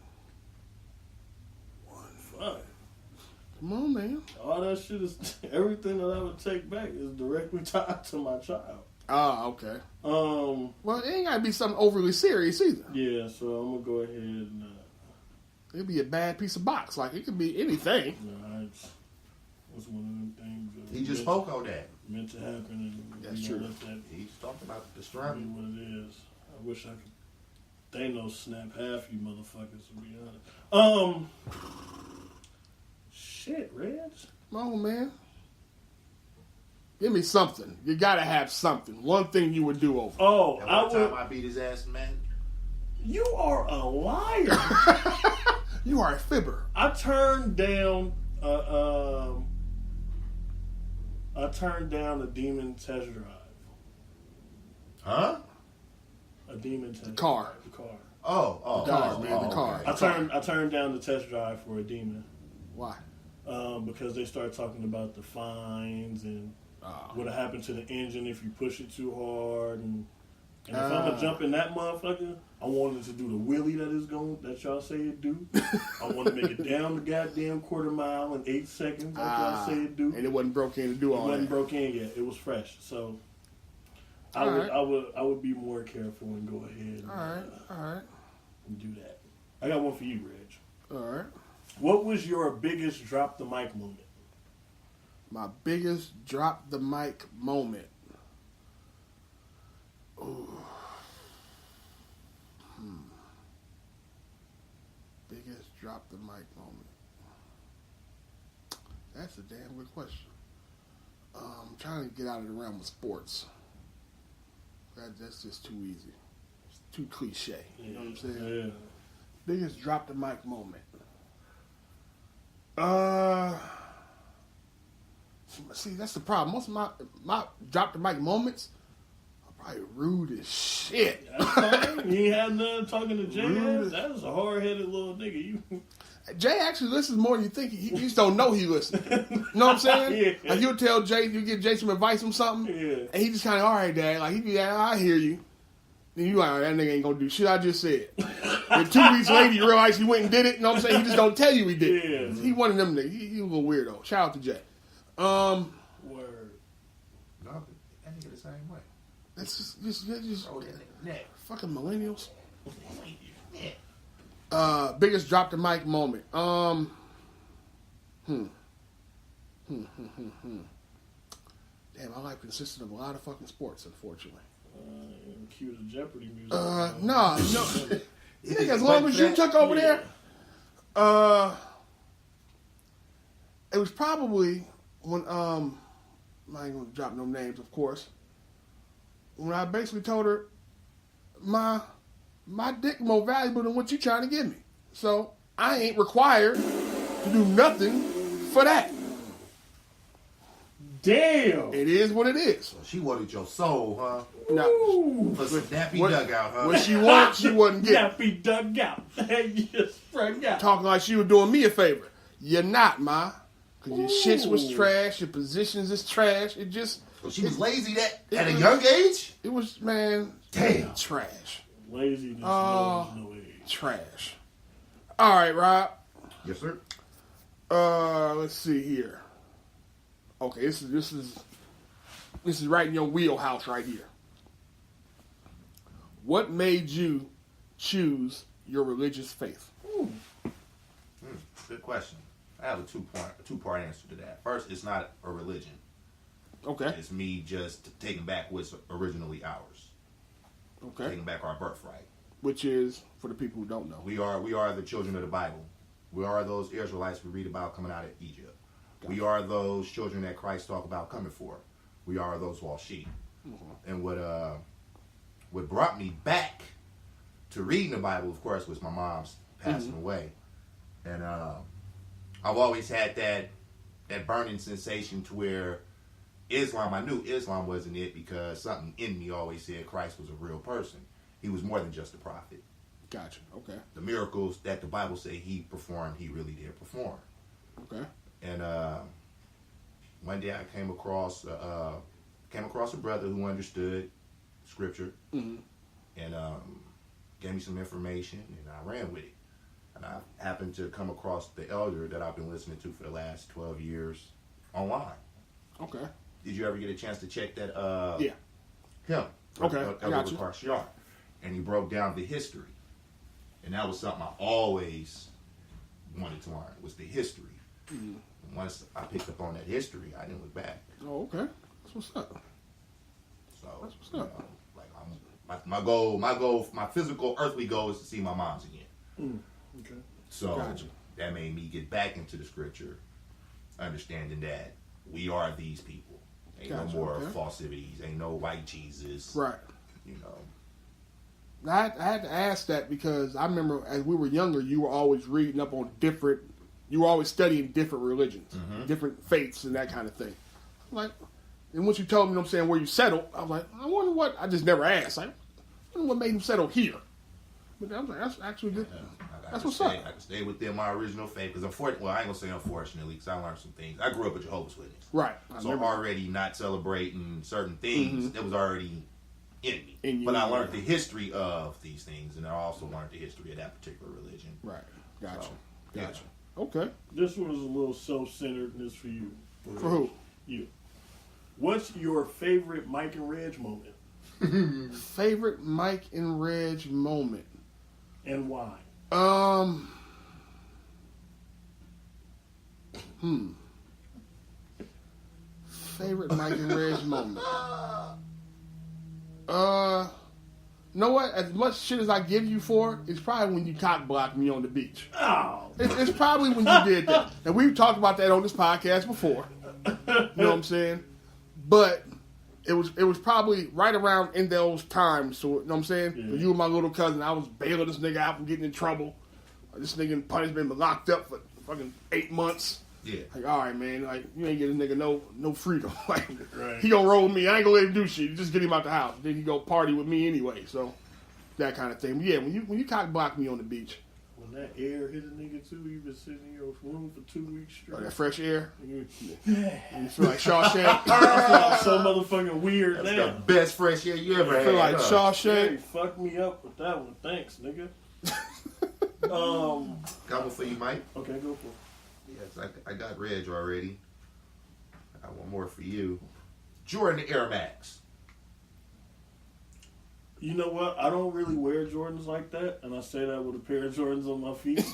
Fuck. Come on, man. All that shit is everything that I would take back is directly tied to my child. Oh, okay. Um. Well, it ain't got to be something overly serious either. Yeah. So I'm gonna go ahead and. It could be a bad piece of box. Like, it could be anything. It's one of them things. He just spoke on that. Meant to happen, and That's we true. Let that He's talking about the be struggle. what it is. I wish I could. Thanos snap half you motherfuckers. To be honest. Shit, Reg. Come on, man. Give me something. You got to have something. One thing you would do over. Oh, That I one time would. I beat his ass, man. You are a liar. You are a fibber. I turned down. I turned down a demon test drive. Huh? A demon test. Uh, Car. The car. Oh, The car, man, the car. okay. I turned down the test drive for a Demon. Why? Because they start talking about the fines and what'll happen to the engine if you push it too hard, and if I'm gonna jump in that motherfucker, I wanted to do the wheelie that y'all say it do. I want to make it down the goddamn quarter mile in 8 seconds, like y'all say it do. And it wasn't broke in to do all that. It wasn't broke in yet. It was fresh, so I would be more careful and go ahead and do that. I got one for you, Reg. All right. What was your biggest drop the mic moment? My biggest drop the mic moment. Ooh. Biggest drop the mic moment. That's a damn good question. I'm trying to get out of the realm of sports. That's just too easy. It's too cliche. You know what I'm saying? Yeah. Biggest drop the mic moment. See, that's the problem. Most of my drop the mic moments are probably rude as shit. That's fine. You ain't had none talking to Jay. That was a hard-headed little nigga. Jay actually listens more than you think. He just don't know he listens. You know what I'm saying? Yeah. Like, you'll tell Jay, you give Jay some advice on something, and he just kind of, all right, Dad. Like, he be, I hear you. And you like, that nigga ain't gonna do shit I just said. And 2 weeks later, you realize he went and did it. You know what I'm saying? He just don't tell you he did it. Yeah. He one of them niggas. He a little weirdo. Shout out to Jay. Word. No, that nigga the same way. That's just Oh, that nigga neck. fucking millennials. Biggest drop the mic moment. Damn, my life consisted of a lot of fucking sports, unfortunately. Cue the Jeopardy music. No. Nigga, as long as you took over there, it was probably when I ain't gonna drop no names, of course. When I basically told her my dick more valuable than what you trying to give me, so I ain't required to do nothing for that. Damn. It is what it is. So she wanted your soul, huh? No. For some nappy dugout, huh? What she wanted, she wasn't getting. Nappy dug out. You just sprung out. Talking like she was doing me a favor. You're not, ma. Because your shits was trash. Your positions is trash. It just... So she was lazy at a young age? It was, man... Damn. Trash. Laziness knows no age. Trash. All right, Rob. Yes, sir. Let's see here. Okay, this is right in your wheelhouse right here. What made you choose your religious faith? Good question. I have a two-part answer to that. First, it's not a religion. Okay. It's me just taking back what's originally ours. Okay. Taking back our birthright. Which is, for the people who don't know. We are the children of the Bible. We are those Israelites we read about coming out of Egypt. Gotcha. We are those children that Christ talked about coming for. We are those lost sheep. Mm-hmm. And what brought me back to reading the Bible, of course, was my mom's passing away. And I've always had that burning sensation to where Islam, I knew Islam wasn't it because something in me always said Christ was a real person. He was more than just a prophet. Gotcha. Okay. The miracles that the Bible say he performed, he really did perform. Okay. And one day I came across a brother who understood scripture and gave me some information, and I ran with it. And I happened to come across the elder that I've been listening to for the last 12 years online. Okay. Did you ever get a chance to check that? Yeah. Him. Okay. I got you. Kardashian. And he broke down the history. And that was something I always wanted to learn, was the history. And once I picked up on that history, I didn't look back. Oh, okay. That's what's up. So that's what's up. Like my goal, my physical earthly goal is to see my moms again. Okay. So gotcha. That made me get back into the scripture, understanding that we are these people. Ain't Gotcha. no more Okay. falsities. Ain't no white Jesus. Right. You know. I had to ask that because I remember as we were younger, you were always reading up on you were always studying different religions, different faiths and that kind of thing. I'm like, and once you told me, you know what I'm saying, where you settled, I was like, I wonder what, I just never asked. Like, I wonder what made him settle here. But I was like, that's actually good. That's what's up. up. I can stay within my original faith because unfortunately, well, I ain't gonna say unfortunately, because I learned some things. I grew up a Jehovah's Witness, Right. So already not celebrating certain things that was already in me. But I learned the history of these things, and I also learned the history of that particular religion. Right. Gotcha. So, Gotcha. Okay. This one is a little self-centeredness for you. For who? You. What's your favorite Mike and Reg moment? Favorite Mike and Reg moment. And why? Favorite Mike and Reg moment. You know what? As much shit as I give you for, it's probably when you cock blocked me on the beach. Oh. It's probably when you did that. And we've talked about that on this podcast before. You know what I'm saying? But it was probably right around in those times. So, you know what I'm saying? Yeah. You and my little cousin, I was bailing this nigga out from getting in trouble. This nigga in punishment been locked up for fucking 8 months. Yeah. Like, all right, man. Like, you ain't get this nigga no freedom. Like, right. He gonna roll with me. I ain't gonna let him do shit. Just get him out the house. Then he go party with me anyway. So, that kind of thing. But yeah, when you cock block me on the beach. When that air hit a nigga too, you been sitting in your room for 2 weeks straight. That fresh air. You You feel like Shawshank. feel so motherfucking weird That's now. the best fresh air you ever I had. feel like Yeah, Shawshank. you fucked me up with that one. Thanks, nigga. Got one for you, Mike. Okay, go for it. Yes, I got Reg already. I got one more for you. Jordyn Air Max. You know what? I don't really wear Jordans like that, and I say that with a pair of Jordans on my feet.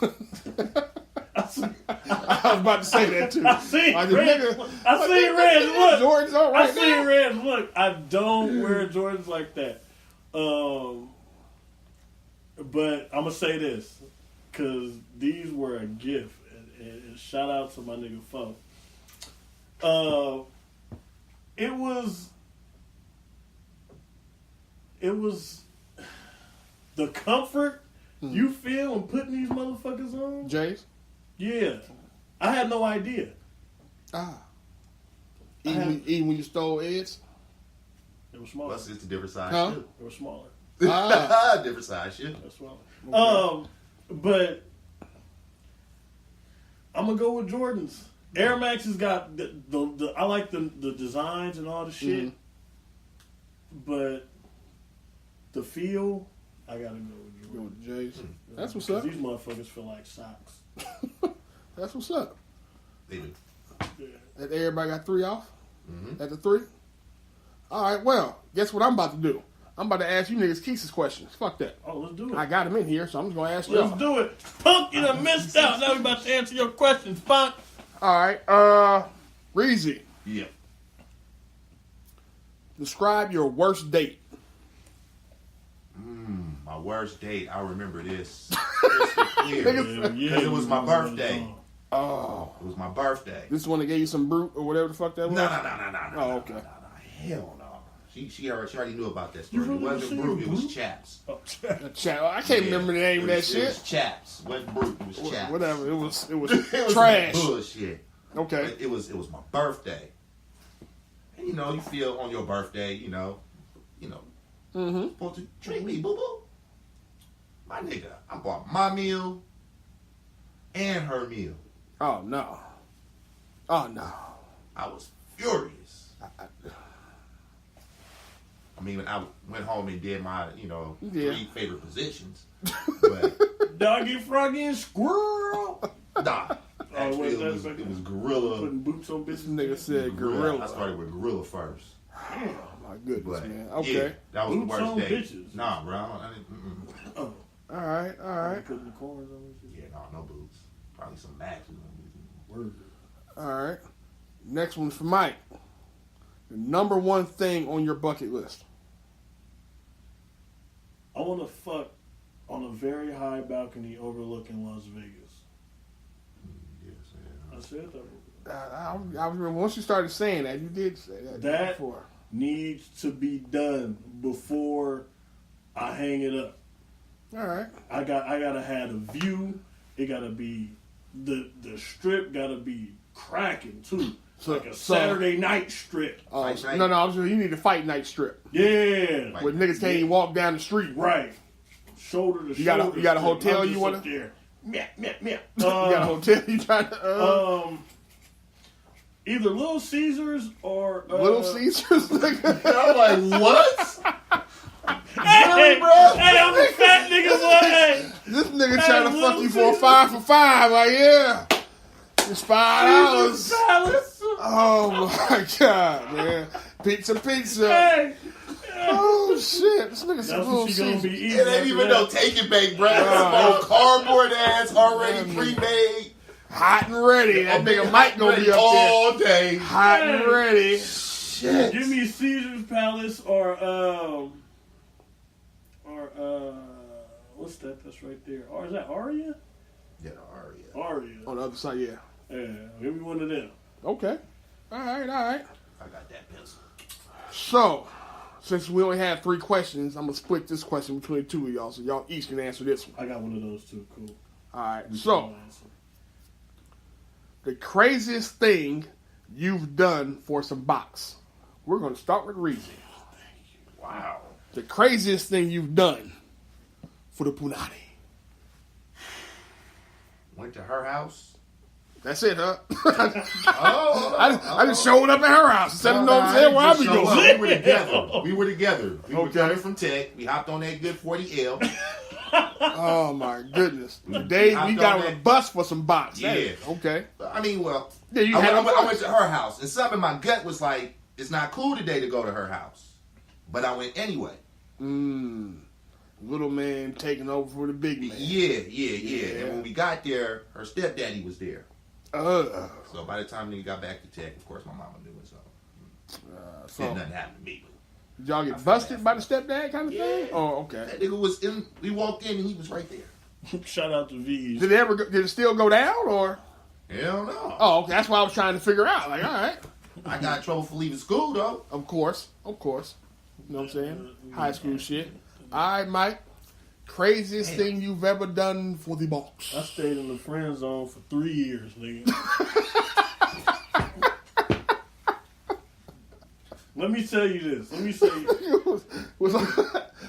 I was about to say that too. I see Like, Red. I see Red. Look, Jordan's all right I see now. Red. Look, I don't wear Jordans like that. But I'm gonna say this because these were a gift, and shout out to my nigga Fo. It was the comfort you feel in putting these motherfuckers on. Jays? Yeah, I had no idea. Even when you stole Ed's? It was smaller. Plus, it's a different size Huh? shoe. It was smaller. Different size shoe. It was smaller. But I'm gonna go with Jordans. Air Max has got the I like the designs and all the shit, but the feel, I gotta go with Go Jordans. with the Jays. That's what's 'Cause up. These motherfuckers feel like socks. That's what's up. They do. Yeah. That everybody got 3 off? Mm-hmm. At the 3? Alright, well, guess what I'm about to do? I'm about to ask you niggas Keis's questions. Fuck that. Oh, let's do it. I got him in here, so I'm just going to ask y'all. Let's do it. Punk, you done missed out. Now we about to answer your questions, Punk. Alright, Rezzy, Yeah. describe your worst date. My worst date. I remember this. Crystal clear. Because it was my birthday. Oh. It was my birthday. This is one that gave you some brute or whatever the fuck that was? No. Oh, okay. No. Hell no. She already knew about that story. It wasn't brute. It was chaps. I can't remember the name of that It shit. was chaps. It wasn't brute. It was chaps. Whatever. It was It was trash. bullshit. Okay. But it was my birthday. And you feel on your birthday, supposed to treat me, boo boo. My nigga, I bought my meal and her meal. Oh no. Oh no. I was furious. I mean, I went home and did my, 3 favorite positions. But Doggy, froggy, and squirrel. nah. Actually, it was gorilla. Putting boots on This bitches. nigga said gorilla. I started with gorilla first. Oh my goodness, But, man. Okay. yeah, that was Boots the on worst day. bitches. Nah, bro. I didn't, Oh, All right. putting the corners on bitches. Yeah, no boots. Probably some maxes. Word. All right. Next one's for Mike. The number one thing on your bucket list. I want to fuck on a very high balcony overlooking Las Vegas. I said that. I remember once you started saying that, you did say that, That before. needs to be done before I hang it up. All right. I gotta have a view. It gotta be the strip gotta be cracking too. Like a Saturday night strip. Fight night? No, you need a fight night strip Yeah. Fight where niggas can't even walk down the street. Right. shoulder to You shoulder. got a hotel you want to? There. Meh. You got a hotel you trying to? Either Little Caesars or Little Caesars. I'm like, what? Hey, bro? Hey, I'm a fat nigga, boy. Hey. This nigga trying to fuck you for a 5 for $5. Like, yeah, it's $5. Oh my god, man! Pizza. Hey. Oh shit! This nigga said That's Little what she gonna Caesars. be eating. It ain't even no take it back, bro. It's cardboard ass already pre-made. Hot and ready. That nigga Mike gonna be up there all day. hot and ready. Shit. Give me Caesar's Palace or what's that? That's right there. Or is that Aria? Yeah, Aria. Aria. On the other side, yeah. Yeah, give me one of them. Okay. All right. I got that pencil. So, since we only have 3 questions, I'm gonna split this question between the 2 of y'all, so y'all each can answer this one. I got one of those too. Cool. All right. So, the craziest thing you've done for some box. We're gonna start with Reggie. Wow. The craziest thing you've done for the Punani. Went to her house. That's it, huh? I I just showed up at her house instead of knowing where I be going. We were together. We were coming from Tech. We hopped on that good 40L. Oh my goodness! Today we got on a bus for some box. Yeah. Okay. I mean, well, Yeah, you I had went to her house, and something in my gut was like, it's not cool today to go to her house. But I went anyway. Little man taking over for the big man. Yeah. And when we got there, her stepdaddy was there. So by the time they got back to Tech, of course, my mama knew it. So so nothing happened to me. did y'all get busted by the stepdad kind of thing? Oh, okay. That nigga was in. We walked in and he was right there. Shout out to V's. Did it still go down or? Hell no. Oh, okay. That's what I was trying to figure out. Like, all right. I got in trouble for leaving school though. Of course. You know what I'm saying? High school shit. All right, Mike. Craziest thing you've ever done for the box. I stayed in the friend zone for 3 years, nigga. Let me tell you this.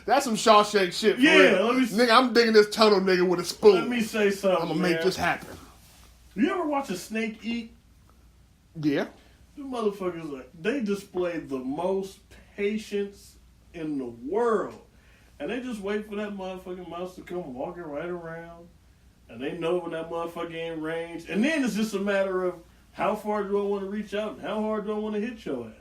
That's some Shawshank shit. For Yeah, real. let me. Nigga, I'm digging this tunnel, nigga, with a spoon. Let me say something. I'm gonna make this happen. You ever watch a snake eat? Yeah. The motherfuckers, they display the most patience in the world. And they just wait for that motherfucking mouse to come walking right around. And they know when that motherfucker in range. And then it's just a matter of how far do I want to reach out and how hard do I want to hit your ass.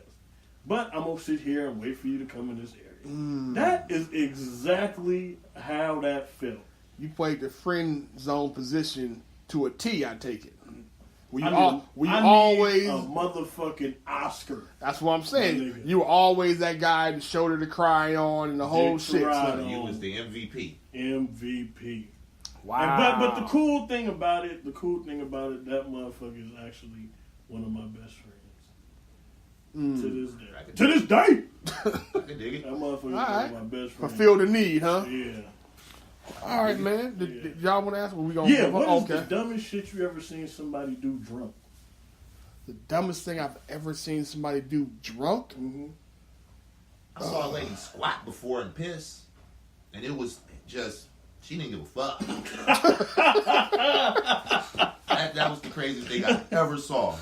But I'm going to sit here and wait for you to come in this area. That is exactly how that felt. You played the friend zone position to a T, I take it. I always need a motherfucking Oscar. That's what I'm saying. Nigga. You were always that guy, the shoulder to cry on, and the whole shit. Son. You was the MVP. MVP. Wow. But the cool thing about it, that motherfucker is actually one of my best friends. To this day. I can dig it. That motherfucker is one of my best friends. Fulfill the need, huh? Yeah. All right, man. Did y'all want to ask what we gonna? Yeah. What is the dumbest shit you ever seen somebody do drunk? The dumbest thing I've ever seen somebody do drunk? Mm-hmm. I saw a lady squat before and piss, and it was just, she didn't give a fuck. that was the craziest thing I ever saw.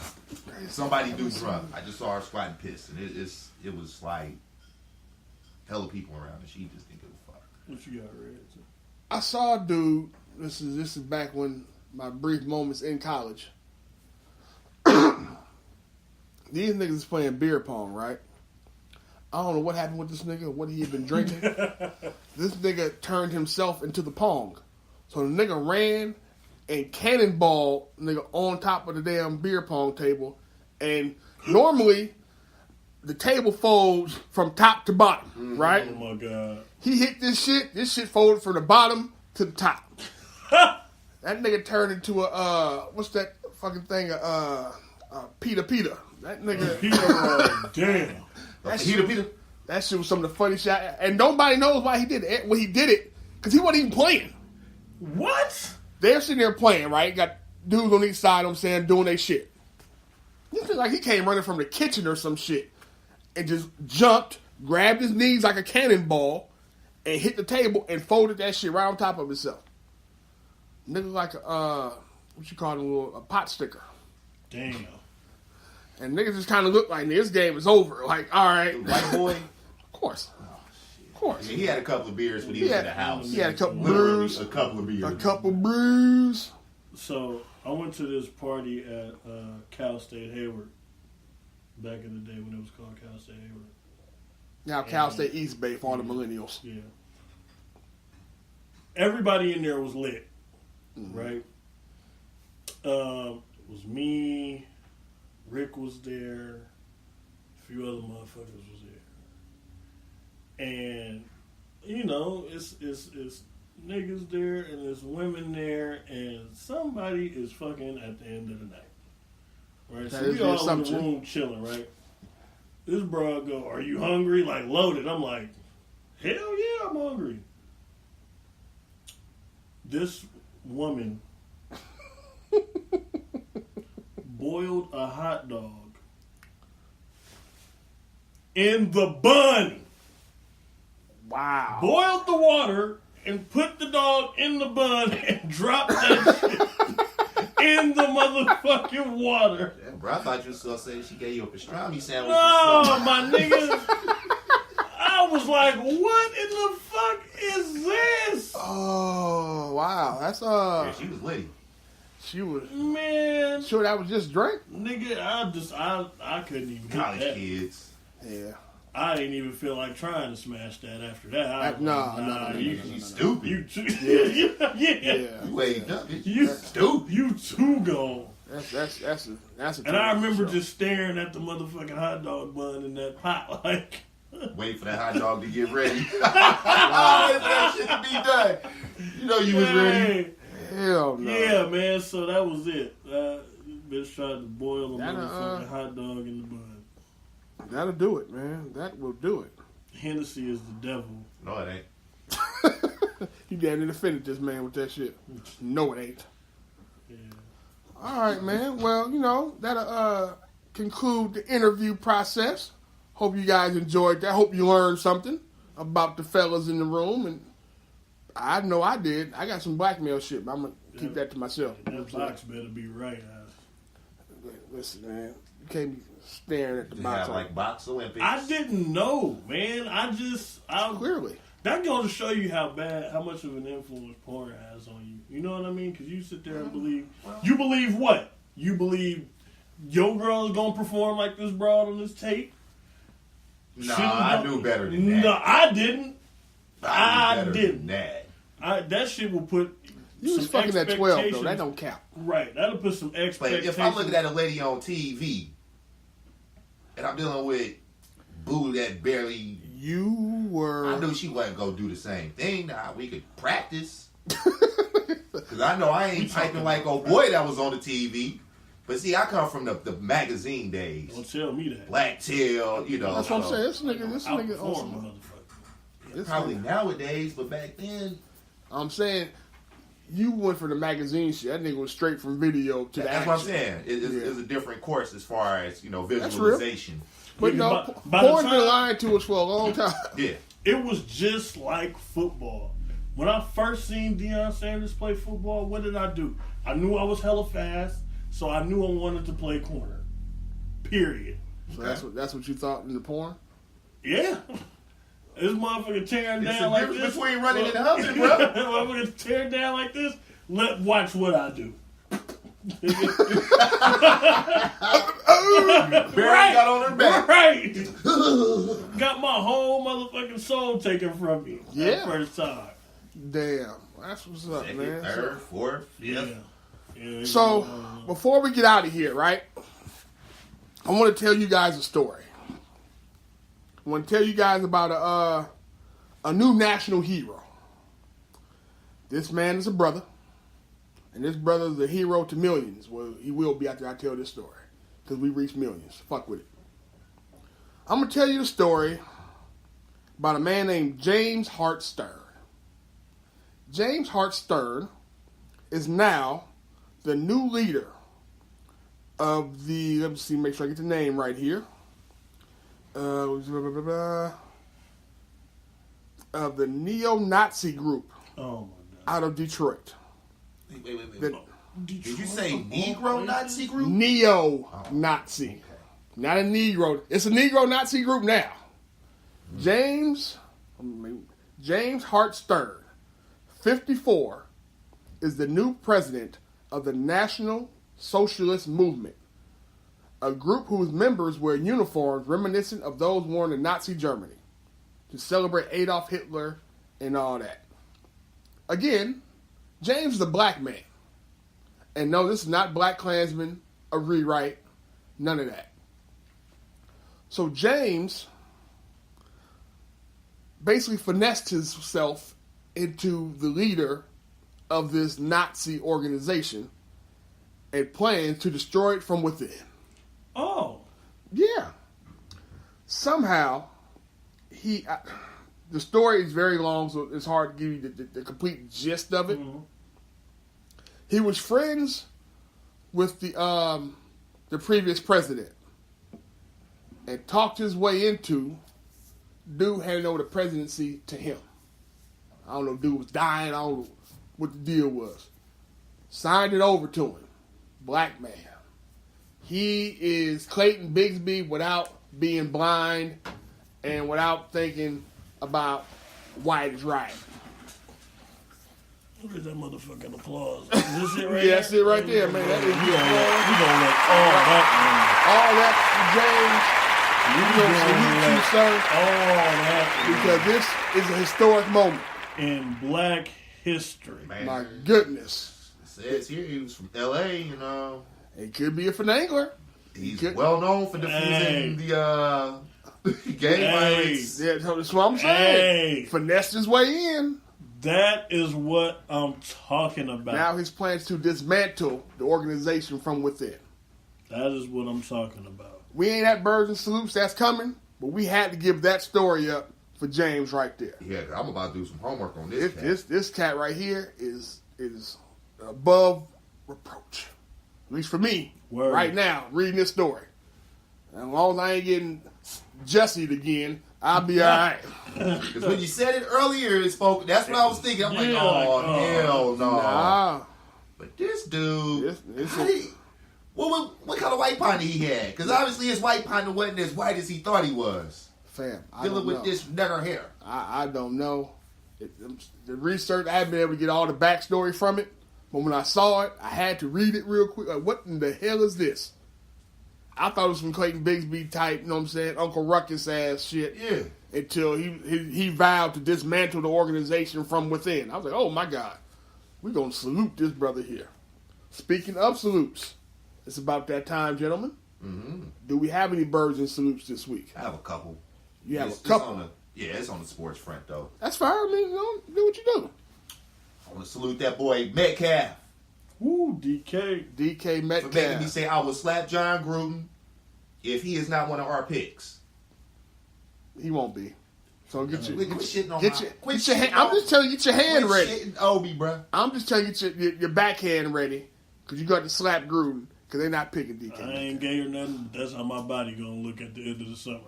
Somebody do drunk. I just saw her squat and piss, and it was like hella people around, and she just didn't give a fuck. What you got, Red? I saw a dude. This is back when my brief moments in college. These niggas is playing beer pong, right? I don't know what happened with this nigga, what he had been drinking. This nigga turned himself into the pong. So the nigga ran and cannonballed nigga on top of the damn beer pong table. And normally the table folds from top to bottom, right? Oh my God. He hit this shit folded from the bottom to the top. That nigga turned into a, what's that fucking thing, Peter. That nigga. Damn. That shit was some of the funny shit. And nobody knows why he did it. When he did it, because he wasn't even playing. What? They're sitting there playing, right? Got dudes on each side, you know what I'm saying, doing their shit. This is like he came running from the kitchen or some shit. And just jumped, grabbed his knees like a cannonball, and hit the table and folded that shit right on top of itself. Nigga like a, what you call it, a pot sticker. Damn. And niggas just kind of looked like, this game is over. Like, all right. White boy? Of course. Oh, shit. Of course. Yeah, he had a couple of beers when he was in the house. He had a couple Literally, brews. a couple of beers. A couple brews. So, I went to this party at Cal State Hayward back in the day when it was called Cal State Hayward. Now Cal State East Bay for all the millennials. Yeah. Everybody in there was lit, right? It was me, Rick was there, a few other motherfuckers was there. And, you know, it's niggas there and there's women there and somebody is fucking at the end of the night. Right? That So is we all the in the assumption. room chilling, right? This bro go, are you hungry? Like loaded. I'm like, hell yeah, I'm hungry. This woman boiled a hot dog in the bun. Wow. Boiled the water and put the dog in the bun and dropped that shit in the motherfucking water. Yeah, bro, I thought you was going to say she gave you a pastrami sandwich. No, my nigga. I was like, what in the fuck is this? Oh, wow. That's, Yeah, she was litty. she was, Man, sure that was just drink? nigga, I couldn't even hit College that. kids. Yeah. I didn't even feel like trying to smash that after that. I was No, like, no, nah, no, you, no, no, She's no. stupid. you too, Yeah. yeah. You waved up. bitch. You Stupid. You too gone. That's a And I remember show. just staring at the motherfucking hot dog bun in that pot, like. Wait for that hot dog to get ready. That shit to be done. You know you was ready. Hey, Hell no. yeah, man. So that was it. Bitch tried to boil a That, motherfucking hot dog in the bun. That'll do it, man. That will do it. Hennessy is the devil. No, it ain't. You damn near offended this man with that shit. No, it ain't. Yeah. All right, man. Well, you know, that'll conclude the interview process. Hope you guys enjoyed that. Hope you learned something about the fellas in the room. And I know I did. I got some blackmail shit, but I'm going to keep that to myself. That box better be right. Listen, man. You can't be staring at the Just box. have like box Olympics. I didn't know, man. Clearly. That goes to show you how much of an influence porn has on you. You know what I mean? Because you sit there and believe. You believe what? You believe your girl is gonna perform like this broad on this tape? Nah, I knew better than that. No, I didn't. I knew better didn't. than that. That shit will put. You was some fucking at 12, though. That expectations- don't count. Right. That'll put some But expectations. if I'm looking at a lady on TV and I'm dealing with boo that barely, You were... I knew she wasn't gonna do the same thing. Nah, we could practice. Cause I know I ain't typing like old boy that was on the TV. But see, I come from the magazine days. Don't tell me that. Blacktail, you know. That's what I'm so saying. This nigga Outperform awesome. the motherfucker. This Probably nigga- nowadays, but back then, I'm saying you went for the magazine shit. That nigga was straight from video to the that's what I'm action. saying. It's a different course as far as, you know, That's real. visualization. But Nigga, no, by the porn's been time- lying to us for a long time. Yeah. It was just like football. When I first seen Deion Sanders play football, what did I do? I knew I was hella fast, so I knew I wanted to play corner. Period. So that's what you thought in the porn? Yeah. This motherfucker tearing It's down the like difference this. between running and humping, bro. Motherfucker tearing down like this. Watch what I do. Barry got on her back. Right. Got my whole motherfucking soul taken from me. Yeah. That first time. Damn. That's what's up, Second, man. third, fourth, Yeah. fifth. Yeah, So, before we get out of here, right, I want to tell you guys a story. I want to tell you guys about a new national hero. This man is a brother, and this brother is a hero to millions. Well, he will be after I tell this story, because we reach millions. Fuck with it. I'm going to tell you the story about a man named James Hart Stern. James Hart Stern is now the new leader of the, let me see, make sure I get the name of the neo-Nazi group Oh my God. out of Detroit. Wait. The Did you say Negro Nazi group? neo-Nazi. Okay. Not a Negro. It's a Negro Nazi group now. James Hart Stern, 54, is the new president of the National Socialist Movement, a group whose members wear uniforms reminiscent of those worn in Nazi Germany to celebrate Adolf Hitler and all that. Again, James is a black man. And no, this is not Black Klansman, a rewrite, none of that. So James basically finessed himself into the leader of this Nazi organization and plans to destroy it from within. Oh. Yeah. Somehow, the story is very long, so it's hard to give you the complete gist of it. Mm-hmm. He was friends with the previous president and talked his way into dude handing over the presidency to him. I don't know, dude was dying. I don't know what the deal was. Signed it over to him. Black man. He is Clayton Bigsby without being blind and without thinking about white is right. Look at that motherfucking applause. Is this it right Yeah, that's it right there, man. That is We the gonna let all that all that for James. You know, salute you, sir, all that because this is a historic moment. in black history. Man, My goodness. it says here he was from L.A., you know. It could be a finagler. He's Good. well known for defusing the gay violence. Yeah, that's what I'm saying. Hey. Finessed his way in. That is what I'm talking about. Now his plans to dismantle the organization from within. That is what I'm talking about. We ain't at birds and salutes. That's coming. But we had to give that story up for James right there. Yeah, 'cause I'm about to do some homework on this cat. This cat right here is above reproach. At least for me, Word. right now, reading this story. And as long as I ain't getting Jesse'd again, I'll be all right. Because when you said it earlier, it spoke. That's what I was thinking. I'm like, Yeah, oh, like, hell no. Nah. But this dude, This how did he, what kind of white partner he had? Because obviously his white partner wasn't as white as he thought he was. Fam, I Dealing don't with know. this nigger hair. I don't know. The research, I haven't been able to get all the backstory from it. But when I saw it, I had to read it real quick. Like, what in the hell is this? I thought it was some Clayton Bigsby type, you know what I'm saying, Uncle Ruckus ass shit. Yeah. Until he vowed to dismantle the organization from within. I was like, oh my God. We're going to salute this brother here. Speaking of salutes, it's about that time, gentlemen. Mm-hmm. Do we have any birds and salutes this week? I have a couple. You have It's a couple. It's on the sports front, though. That's fine. I mean, do what you do. I want to salute that boy, Metcalf, Woo, DK. DK for making me Metcalf. say I will slap John Gruden if he is not one of our picks. He won't be. So get your, Quit shitting on get my- your, quit get your shitting hand. I'm on- just telling you, get your hand Quit ready. shitting Obi, bruh. I'm just telling you, get your backhand ready. Because you got to slap Gruden. Because they're not picking DK. I ain't gay or nothing, but that's how my body gonna look at the end of the summer.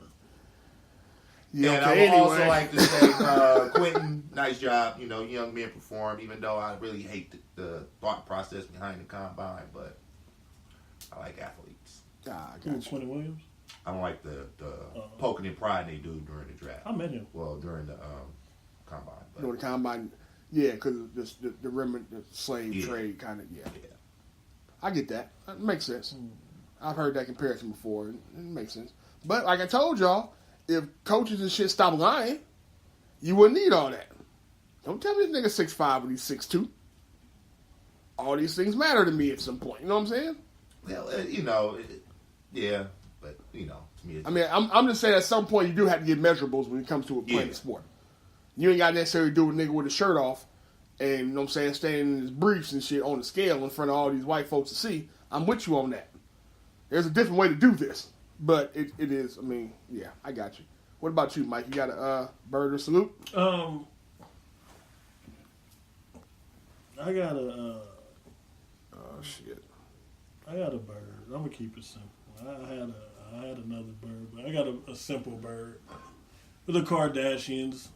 Yeah, And okay, I would also anyway. like to say, Quentin, nice job. You know, young men perform, even though I really hate the thought process behind the combine, but I like athletes. Ah, I Who, got you. Quentin Williams? I don't like the poking and prying they do during the draft. I met him. Well, during the combine. But, You know, the combine, yeah, because the remnant, the slave Yeah. trade kind of, yeah. yeah. I get that. It makes sense. I've heard that comparison before. It makes sense. But like I told y'all, if coaches and shit stop lying, you wouldn't need all that. Don't tell me this nigga 6'5" when he's 6'2". All these things matter to me at some point. You know what I'm saying? Well, you know, yeah, but, you know, to me, I mean, I'm just saying at some point you do have to get measurables when it comes to playing Yeah. the sport. You ain't got to necessarily do a nigga with his shirt off and, you know what I'm saying, standing in his briefs and shit on the scale in front of all these white folks to see. I'm with you on that. There's a different way to do this. But it is, I mean, yeah, I got you. What about you, Mike? You got a bird or salute? I got a. Oh, shit. I got a bird. I'm gonna keep it simple. I had another bird, but I got a simple bird. The Kardashians.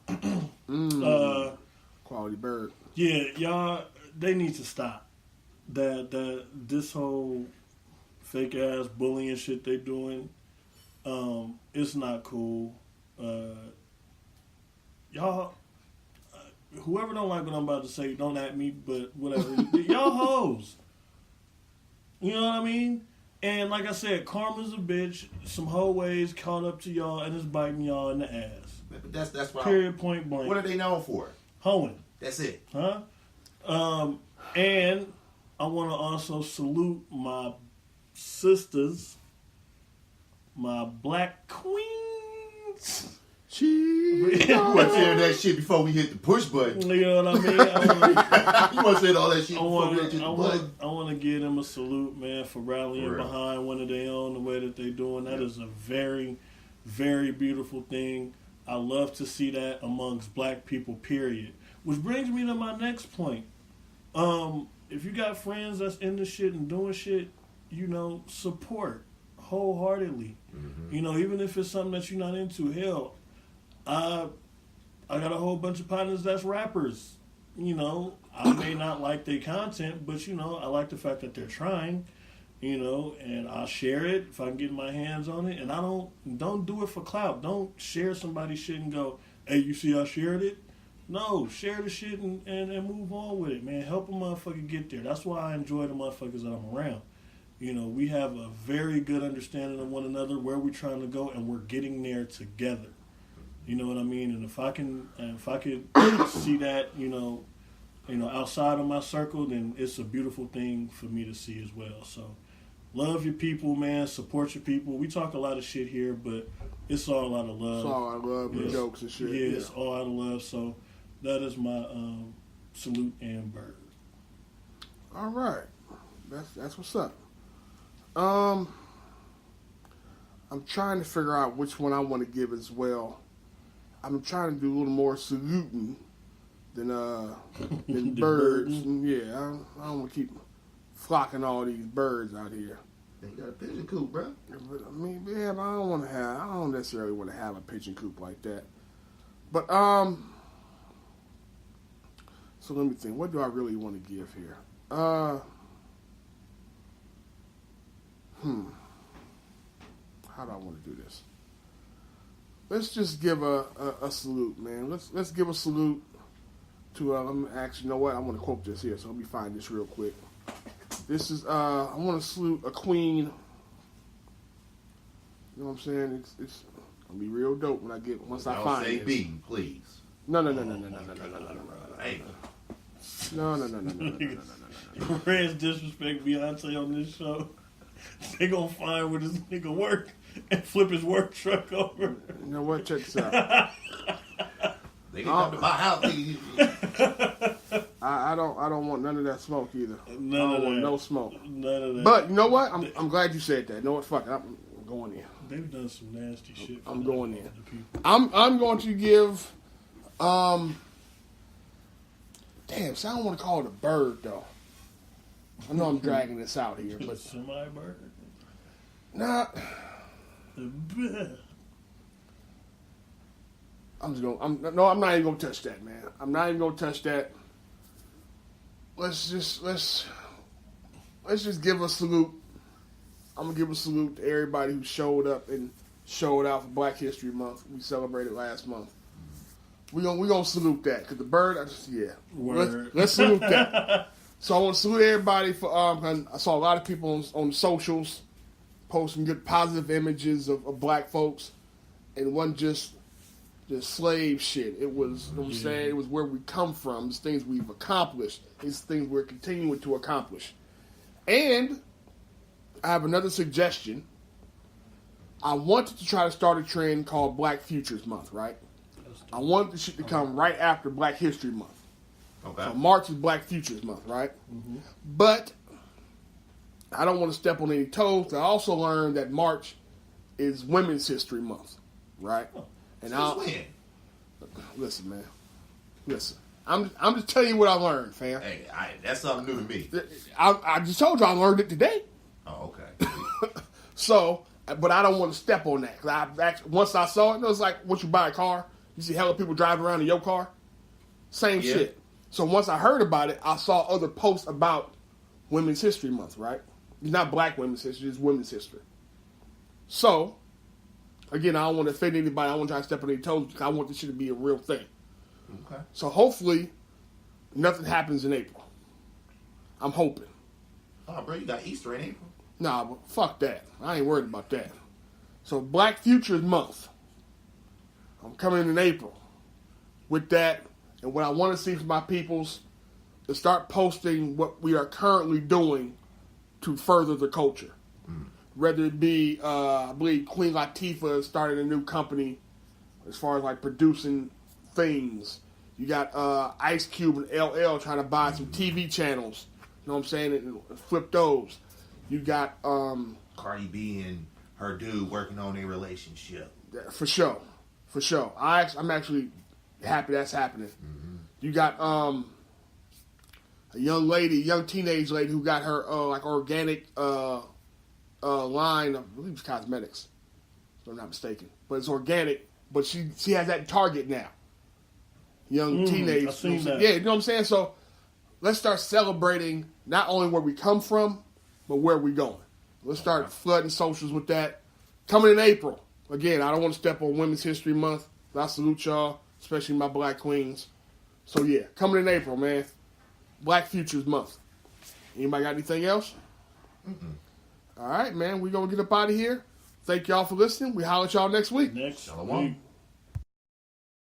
Quality bird. Yeah, y'all, they need to stop. This whole fake ass bullying shit they doing, it's not cool. Y'all, whoever don't like what I'm about to say, don't at me, but whatever. Y'all hoes. You know what I mean? And like I said, karma's a bitch. Some hoe ways caught up to y'all and it's biting y'all in the ass. But that's what Period, point blank. What are they known for? Hoeing. That's it. Huh? And I want to also salute my sisters, my black queens. You want to say that shit before we hit the push button. You know what I mean? You want to say all that shit before we hit the button. I want to give them a salute, man, for rallying behind one of their own the way that they're doing. That is a very, very beautiful thing. I love to see that amongst black people, period. Which brings me to my next point. If you got friends that's into shit and doing shit, you know, support wholeheartedly. Mm-hmm. You know, even if it's something that you're not into, hell, I got a whole bunch of partners that's rappers. You know, I may not like their content, but, you know, I like the fact that they're trying, you know, and I'll share it if I can get my hands on it. And I don't do it for clout. Don't share somebody's shit and go, hey, you see I shared it? No, share the shit and move on with it, man. Help a motherfucker get there. That's why I enjoy the motherfuckers that I'm around. You know, we have a very good understanding of one another, where we're trying to go, and we're getting there together. You know what I mean? And if I could see that, you know, outside of my circle, then it's a beautiful thing for me to see as well. So, love your people, man. Support your people. We talk a lot of shit here, but it's all out of love. It's all out of love and jokes and shit. Yeah, it's all out of love. So, that is my salute and bird. All right, that's what's up. I'm trying to figure out which one I want to give as well. I'm trying to do a little more saluting than birds. Yeah, I don't want to keep flocking all these birds out here. They got a pigeon coop, bro. But, I mean, yeah, but I don't necessarily want to have a pigeon coop like that. But so let me think. What do I really want to give here? How do I want to do this? Let's just give a salute, man. Let's give a salute to. Actually, you know what? I want to quote this here, so let me find this real quick. This is. I want to salute a queen. You know what I'm saying? It's gonna be real dope when I once I find it. Don't say B, please. No. No. Friends disrespect Beyonce on this show. They gonna find where this nigga work and flip his work truck over. You know what? Check this out. They can come to my house. I don't want none of that smoke either. No smoke. None of that. But you know what? I'm glad you said that. You know what? Fuck it. I'm going in. They've done some nasty shit. I'm going in. I'm going to give. Damn, so I don't want to call it a bird though. I know I'm dragging this out here, but semi-bird. Nah. I'm not even gonna touch that, man. I'm not even gonna touch that. Let's just give a salute. I'm gonna give a salute to everybody who showed up and showed out for Black History Month. We celebrated last month. We gonna salute that because the bird. Let's salute that. So I want to salute everybody for. I saw a lot of people on socials posting good positive images of black folks, and it wasn't just slave shit. It was. You know what I'm saying? It was where we come from. It's things we've accomplished. It's things we're continuing to accomplish. And I have another suggestion. I wanted to try to start a trend called Black Futures Month. Right. I want the shit to come right after Black History Month. Okay. So March is Black Futures Month, right? Mm-hmm. But I don't want to step on any toes. I also learned that March is Women's History Month, right? Oh, and listen, man. Listen. I'm just telling you what I learned, fam. Hey, that's something new to me. I just told you I learned it today. Oh, okay. So, but I don't want to step on that. Cause once I saw it, it was like, once you buy a car, you see hella people driving around in your car. Same Yeah. shit. So once I heard about it, I saw other posts about Women's History Month, right? It's not Black Women's History, it's Women's History. So, again, I don't want to offend anybody. I don't want to try to step on any toes because I want this shit to be a real thing. Okay. So hopefully, nothing happens in April. I'm hoping. Oh, bro, you got Easter in April. Nah, but fuck that. I ain't worried about that. So Black Futures Month. I'm coming in April with that. And what I want to see from my peoples is start posting what we are currently doing to further the culture. Whether it be, I believe Queen Latifah started a new company as far as like producing things. You got Ice Cube and LL trying to buy some TV channels. You know what I'm saying? And flip those. You got Cardi B and her dude working on their relationship. for sure. I'm actually happy that's happening. You got a young teenage lady who got her like organic line of, I believe it's cosmetics, if I'm not mistaken. But it's organic. But she has that Target now. Young teenage. I've seen that. Yeah, you know what I'm saying? So let's start celebrating not only where we come from, but where we going. Let's start flooding socials with that. Coming in April. Again, I don't want to step on Women's History Month, but I salute y'all, especially my Black queens. So yeah, coming in April, man. Black Futures Month. Anybody got anything else? All right, man. We're going to get up out of here. Thank y'all for listening. We holler at y'all next week. Next Shalom. week.